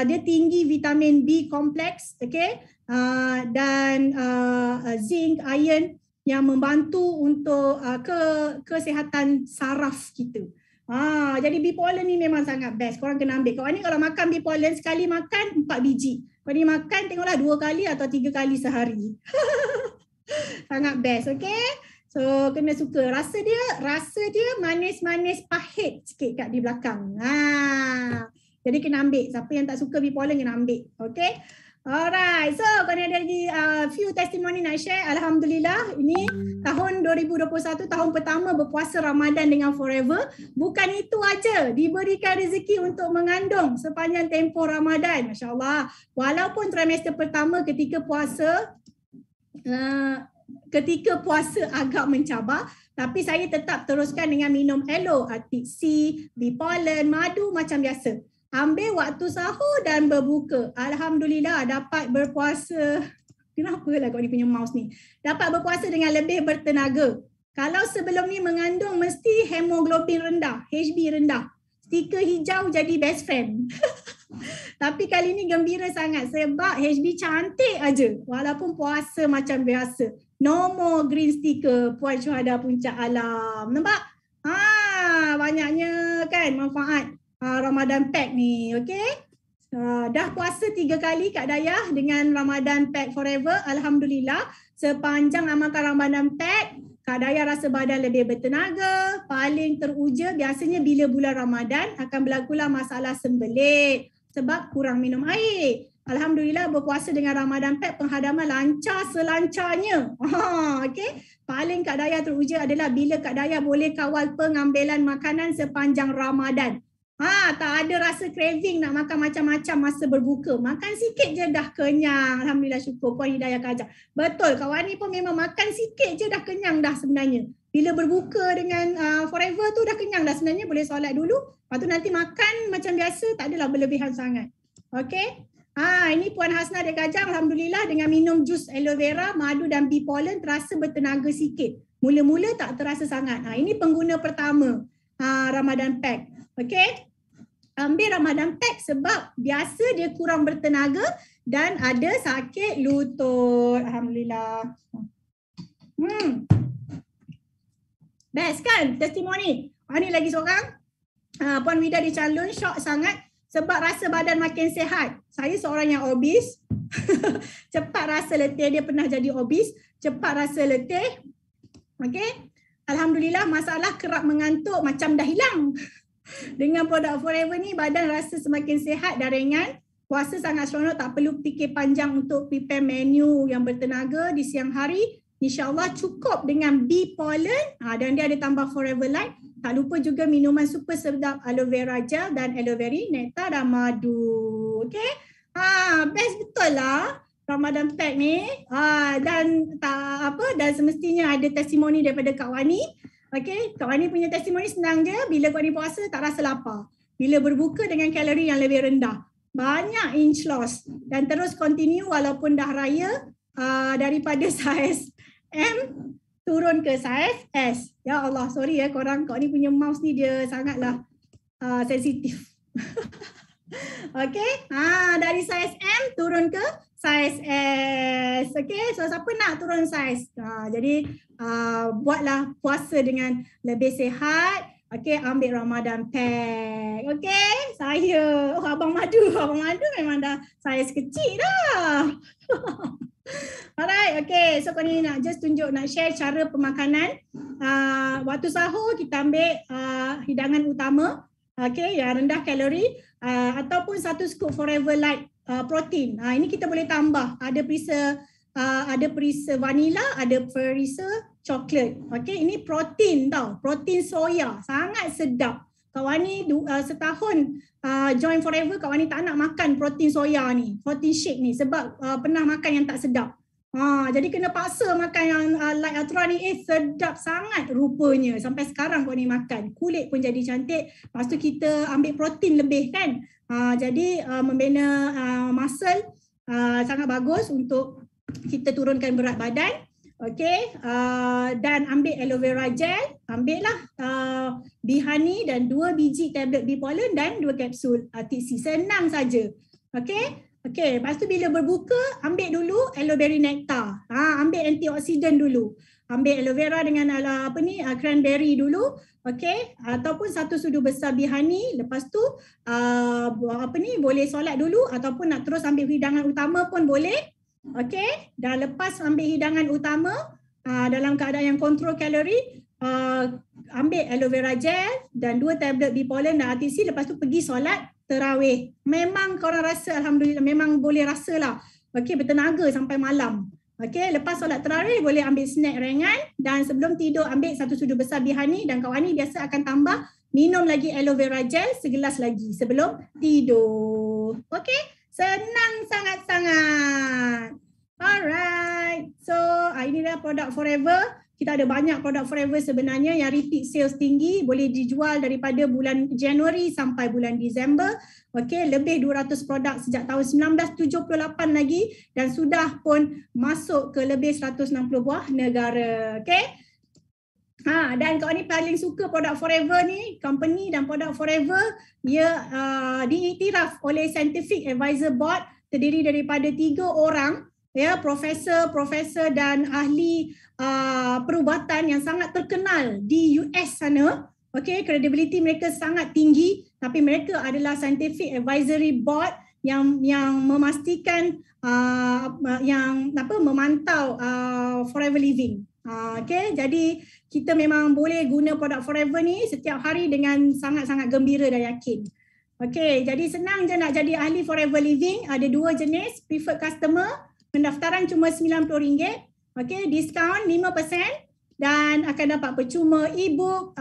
Dia tinggi vitamin B kompleks, okay? Dan zinc, iron yang membantu untuk kesihatan saraf kita. Jadi bee pollen ni memang sangat best. Korang kena ambil. Korang ni kalau makan bee pollen, sekali makan 4 biji. Korang ni makan tengoklah 2 kali atau 3 kali sehari. Sangat best, okay? So kena suka. Rasa dia manis-manis pahit sikit kat di belakang. Jadi kena ambil. Siapa yang tak suka bee pollen kena ambil. Okay? Alright, so kalau ada lagi few testimoni nak share. Alhamdulillah, ini tahun 2021, tahun pertama berpuasa Ramadan dengan Forever. Bukan itu aja, diberikan rezeki untuk mengandung sepanjang tempoh Ramadan. Masya Allah. Walaupun trimester pertama ketika puasa agak mencabar, tapi saya tetap teruskan dengan minum elo, Arctic Sea, Bipolen, madu macam biasa. Ambil waktu sahur dan berbuka. Alhamdulillah dapat berpuasa. Kenapa lah kau ni punya mouse ni? Dapat berpuasa dengan lebih bertenaga. Kalau sebelum ni mengandung mesti hemoglobin rendah, HB rendah. Stiker hijau jadi best friend. Tapi kali ni gembira sangat sebab HB cantik aja walaupun puasa macam biasa. No more green sticker, Puan Syuhada Puncak Alam. Nampak? Banyaknya kan manfaat Ramadan Pack ni, okey? Dah puasa 3 kali Kak Dayah dengan Ramadan Pack Forever. Alhamdulillah, sepanjang amalkan Ramadan Pack, Kak Dayah rasa badan lebih bertenaga, paling teruja biasanya bila bulan Ramadan akan berlakulah masalah sembelit sebab kurang minum air. Alhamdulillah berpuasa dengan Ramadan Pack penghadaman lancar selancarnya. Okey. Paling Kak Dayah teruja adalah bila Kak Dayah boleh kawal pengambilan makanan sepanjang Ramadan. Tak ada rasa craving nak makan macam-macam masa berbuka. Makan sikit je dah kenyang. Alhamdulillah, syukur Puan Hidayah Kajak. Betul, kawan ni pun memang makan sikit je dah kenyang dah sebenarnya. Bila berbuka dengan Forever tu dah kenyang dah sebenarnya, boleh solat dulu. Lepas tu nanti makan macam biasa, tak adalah berlebihan sangat. Okey. Ini Puan Hasnah dari Kajang, Alhamdulillah dengan minum jus aloe vera, madu dan bee pollen terasa bertenaga sikit. Mula-mula tak terasa sangat. Ini pengguna pertama Ramadan Pack. Okey. Ambil Ramadan Pack sebab biasa dia kurang bertenaga dan ada sakit lutut. Alhamdulillah. Best kan testimoni? Ni lagi seorang. Puan Wida di Calon syok sangat sebab rasa badan makin sihat. Saya seorang yang obes. Cepat rasa letih. Dia pernah jadi obes. Cepat rasa letih. Okey. Alhamdulillah masalah kerap mengantuk macam dah hilang. Dengan produk Forever ni badan rasa semakin sihat dan ringan. Puasa sangat seronok, tak perlu fikir panjang untuk prepare menu yang bertenaga di siang hari. InsyaAllah cukup dengan bee pollen dan dia ada tambah Forever Light. Tak lupa juga minuman super sedap aloe vera gel dan aloe vera nektar dan madu. Okay? Best betul lah Ramadan Pack ni. Dan semestinya ada testimoni daripada Kak Wani. Okey, Kak Wani punya testimoni senang je. Bila Kak Wani puasa tak rasa lapar. Bila berbuka dengan kalori yang lebih rendah. Banyak inch loss. Dan terus continue walaupun dah raya daripada saiz M turun ke saiz S. Ya Allah, sorry ya korang. Kak Wani punya mouse ni dia sangatlah sensitif. Okey, dari saiz M turun ke saiz S. Okey, so siapa nak turun saiz? Jadi buatlah puasa dengan lebih sihat. Okey, ambil Ramadan Pack. Okey, saya Abang Madu memang dah saiz kecil dah. Alright, okay. So kau ni nak share cara pemakanan. Waktu sahur kita ambil hidangan utama, okay, yang rendah kalori, ataupun 1 scoop Forever Light protein. Ini kita boleh tambah. Ada perisa vanilla, ada perisa coklat. Okay, ini protein tau. Protein soya. Sangat sedap. Kak Wani setahun join Forever, Kak Wani tak nak makan protein soya ni, protein shake ni sebab pernah makan yang tak sedap. Jadi kena paksa makan yang Light Ultra ni. Sedap sangat rupanya. Sampai sekarang Kak Wani makan. Kulit pun jadi cantik. Lepas tu kita ambil protein lebih kan. Jadi membina muscle sangat bagus untuk kita turunkan berat badan. Okey, dan ambil aloe vera gel, ambillah bee honey dan 2 biji tablet bee pollen dan 2 kapsul TC. Senang saja. Okey, lepas tu bila berbuka ambil dulu aloe berry nectar. Ambil antioksidan dulu. Ambil aloe vera dengan cranberry dulu. Okey, ataupun 1 sudu besar bee honey. Lepas tu boleh solat dulu ataupun nak terus ambil hidangan utama pun boleh. Okey, dah lepas ambil hidangan utama dalam keadaan yang kontrol kalori, ambil aloe vera gel dan 2 tablet Bipolen dan RTC, lepas tu pergi solat terawih. Memang korang rasa, alhamdulillah, memang boleh rasa lah. Okey, bertenaga sampai malam. Okey, lepas solat terawih boleh ambil snack ringan dan sebelum tidur ambil 1 sudu besar bihani dan kawan ni biasa akan tambah minum lagi aloe vera gel segelas lagi sebelum tidur. Okey, senang sangat-sangat. Alright, so ini dah produk Forever. Kita ada banyak produk Forever sebenarnya yang repeat sales tinggi, boleh dijual daripada bulan Januari sampai bulan Disember. Okey, lebih 200 produk sejak tahun 1978 lagi dan sudah pun masuk ke lebih 160 buah negara. Okey. Dan kawan ni paling suka produk Forever ni, company dan produk Forever ia diiktiraf oleh Scientific Advisor Board, terdiri daripada 3 orang, ya, profesor dan ahli perubatan yang sangat terkenal di US sana. Okey, credibility mereka sangat tinggi, tapi mereka adalah Scientific Advisory Board yang memastikan memantau Forever Living. Okey, jadi kita memang boleh guna produk Forever ni setiap hari dengan sangat-sangat gembira dan yakin. Okey, jadi senang je nak jadi ahli Forever Living. Ada 2 jenis, preferred customer, pendaftaran cuma RM90. Okey, diskaun 5% dan akan dapat percuma e-book,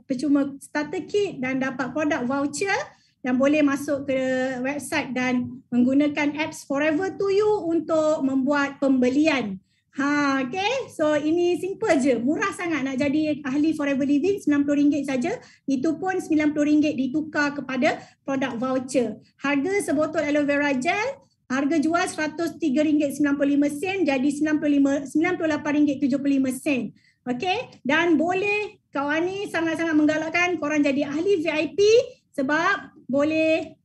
percuma starter kit dan dapat produk voucher dan boleh masuk ke website dan menggunakan apps Forever to You untuk membuat pembelian. Okay, so ini simple je, murah sangat nak jadi ahli Forever Living, RM90 saja. Itu pun RM90 ditukar kepada produk voucher. Harga sebotol aloe vera gel, harga jual RM103.95 jadi RM98.75. Okey, dan boleh kawan ni sangat-sangat menggalakkan korang jadi ahli VIP sebab boleh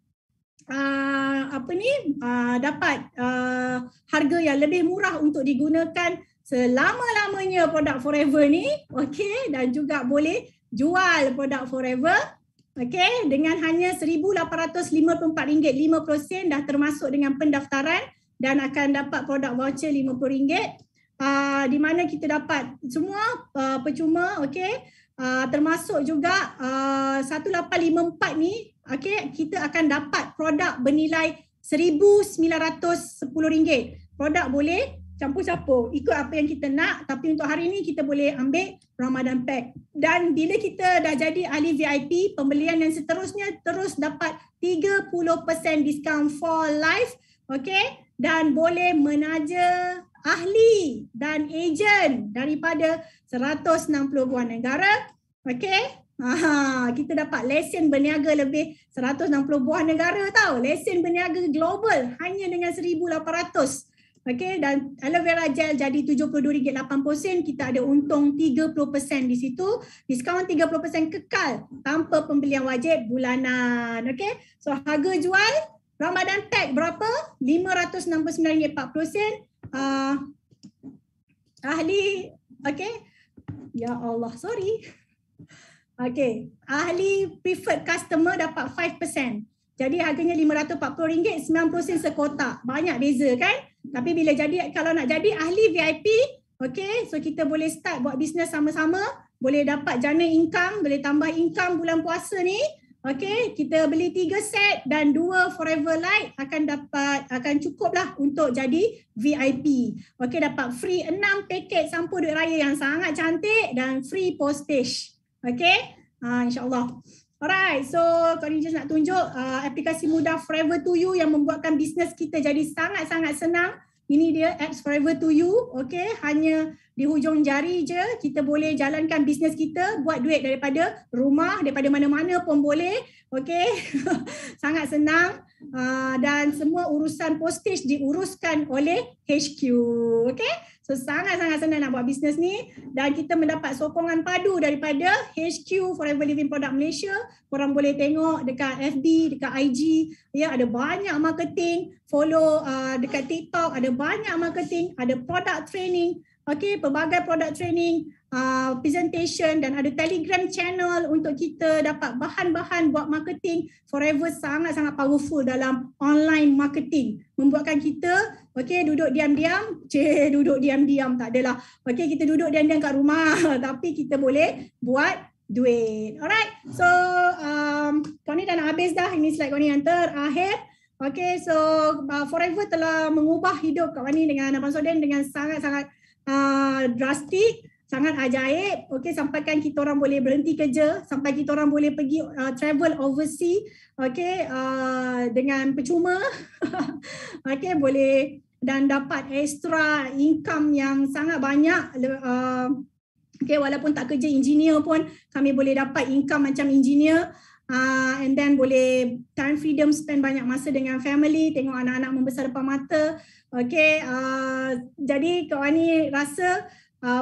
dapat harga yang lebih murah untuk digunakan selama-lamanya produk Forever ni. Okey, dan juga boleh jual produk Forever. Okey, dengan hanya RM1,854.50 dah termasuk dengan pendaftaran dan akan dapat produk voucher RM50 di mana kita dapat semua percuma. Okey, termasuk juga 1854 ni. Okey, kita akan dapat produk bernilai RM1,910. Produk boleh campur-campur ikut apa yang kita nak, tapi untuk hari ni kita boleh ambil Ramadan Pack. Dan bila kita dah jadi ahli VIP, pembelian yang seterusnya terus dapat 30% diskaun for life. Okey, dan boleh menaja ahli dan ejen daripada 160 buah negara. Okey, kita dapat lesen berniaga lebih 160 buah negara tau. Lesen berniaga global hanya dengan 1,800. Okey, dan aloe vera gel jadi RM72.80, kita ada untung 30% di situ. Diskaun 30% kekal tanpa pembelian wajib bulanan. Okey, so harga jual Ramadan Pack berapa? RM569.40. Ahli, okey. Ya Allah, sorry. Okey, ahli preferred customer dapat 5%. Jadi harganya RM540, 90 sen sekotak. Banyak beza kan? Tapi bila jadi, kalau nak jadi ahli VIP, okey, so kita boleh start buat bisnes sama-sama, boleh dapat jana income, boleh tambah income bulan puasa ni. Okey, kita beli 3 set dan 2 Forever Light akan cukup lah untuk jadi VIP. Okey, dapat free 6 paket sampo duit raya yang sangat cantik dan free postage. Okey, insyaAllah. Alright, so Kak Ni just nak tunjuk aplikasi mudah Forever to You yang membuatkan bisnes kita jadi sangat-sangat senang. Ini dia apps Forever to You. Okay, hanya di hujung jari je kita boleh jalankan bisnes kita, buat duit daripada rumah, daripada mana-mana pun boleh. Okay, sangat senang dan semua urusan postage diuruskan oleh HQ. Okay, so sangat-sangat senang nak buat bisnes ni dan kita mendapat sokongan padu daripada HQ Forever Living Product Malaysia. Korang boleh tengok dekat FB, dekat IG, ya, ada banyak marketing, follow dekat TikTok, ada banyak marketing, ada product training. Okey, pelbagai product training presentation dan ada Telegram channel untuk kita dapat bahan-bahan buat marketing. Forever sangat-sangat powerful dalam online marketing. Membuatkan kita duduk diam-diam, duduk diam-diam tak adalah. Kita duduk diam-diam kat rumah tapi kita boleh buat duit. Alright. So kau ni dah nak habis dah. Ini slide kau ni yang terakhir. So Forever telah mengubah hidup Kak Wani dengan Abang Soden dengan sangat-sangat drastik, sangat ajaib. Sampaikan kita orang boleh berhenti kerja, sampai kita orang boleh pergi travel overseas dengan percuma. Boleh dan dapat extra income yang sangat banyak. Walaupun tak kerja engineer pun kami boleh dapat income macam engineer. And then boleh time freedom, spend banyak masa dengan family, tengok anak-anak membesar depan mata. Jadi Kak Wani rasa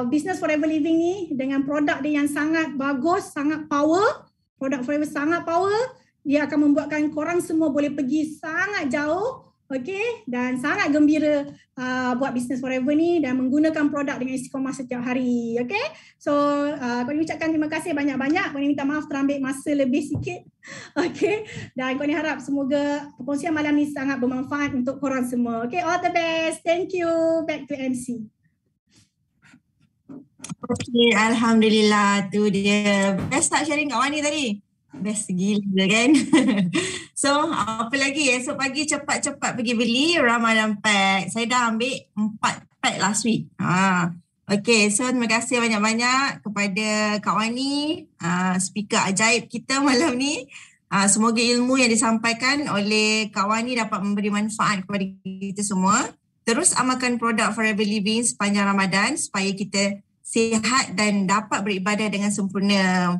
Business Forever Living ni dengan produk dia yang sangat bagus, sangat power, produk Forever sangat power, dia akan membuatkan korang semua boleh pergi sangat jauh. Dan sangat gembira buat Business Forever ni dan menggunakan produk dengan istiqomah setiap hari. So kau ni ucapkan terima kasih banyak-banyak. Kau ni minta maaf terambil masa lebih sikit. Dan kau ni harap semoga perkongsian malam ni sangat bermanfaat untuk korang semua. All the best. Thank you. Back to MC. Alhamdulillah, tu dia. Best tak sharing Kak Wani tadi? Best gila kan. So apa lagi, esok pagi cepat-cepat pergi beli Ramadan pack. Saya dah ambil 4 pack last week. So terima kasih banyak-banyak kepada Kak Wani, speaker ajaib kita malam ni. Semoga ilmu yang disampaikan oleh Kak Wani dapat memberi manfaat kepada kita semua. Terus amalkan produk Forever Living sepanjang Ramadan supaya kita sihat dan dapat beribadah dengan sempurna.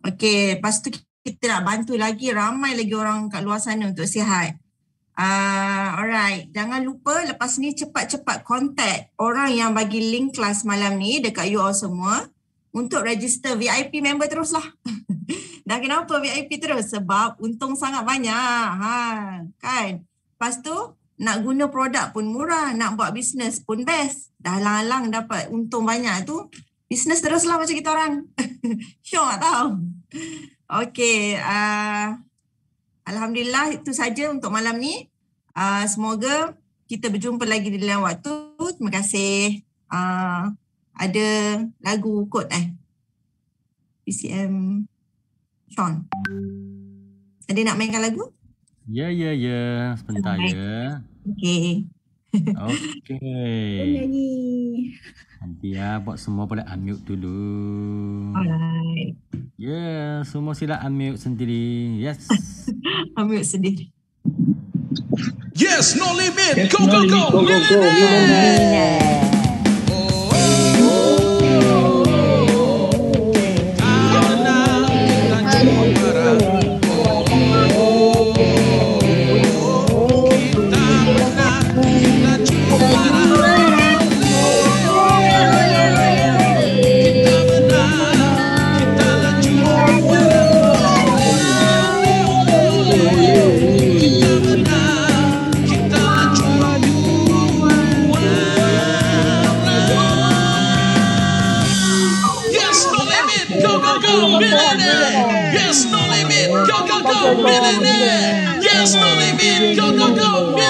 Lepas tu kita nak bantu lagi, ramai lagi orang kat luar sana untuk sihat. Alright, jangan lupa lepas ni cepat-cepat contact orang yang bagi link kelas malam ni dekat you all semua untuk register VIP member teruslah. Dah kenapa VIP terus? Sebab untung sangat banyak. Kan? Lepas tu nak guna produk pun murah, nak buat bisnes pun best. Dah halang-halang dapat untung banyak tu, bisnes teruslah macam kita orang. Syok tak tahu. Alhamdulillah itu saja untuk malam ni. Semoga kita berjumpa lagi di lain waktu. Terima kasih. Ada lagu kot PCM Sean. Ada nak mainkan lagu? Ya. Sebentar ya. Nyanyi. Nanti buat semua boleh unmute dulu. Alright. Ya, semua sila unmute sendiri. Yes. Unmute sendiri. Yes, no limit. Go, go, go. Millionaire. Yes, no limit. Go, go, go. Millionaire. Yes, no limit. Go, go, go.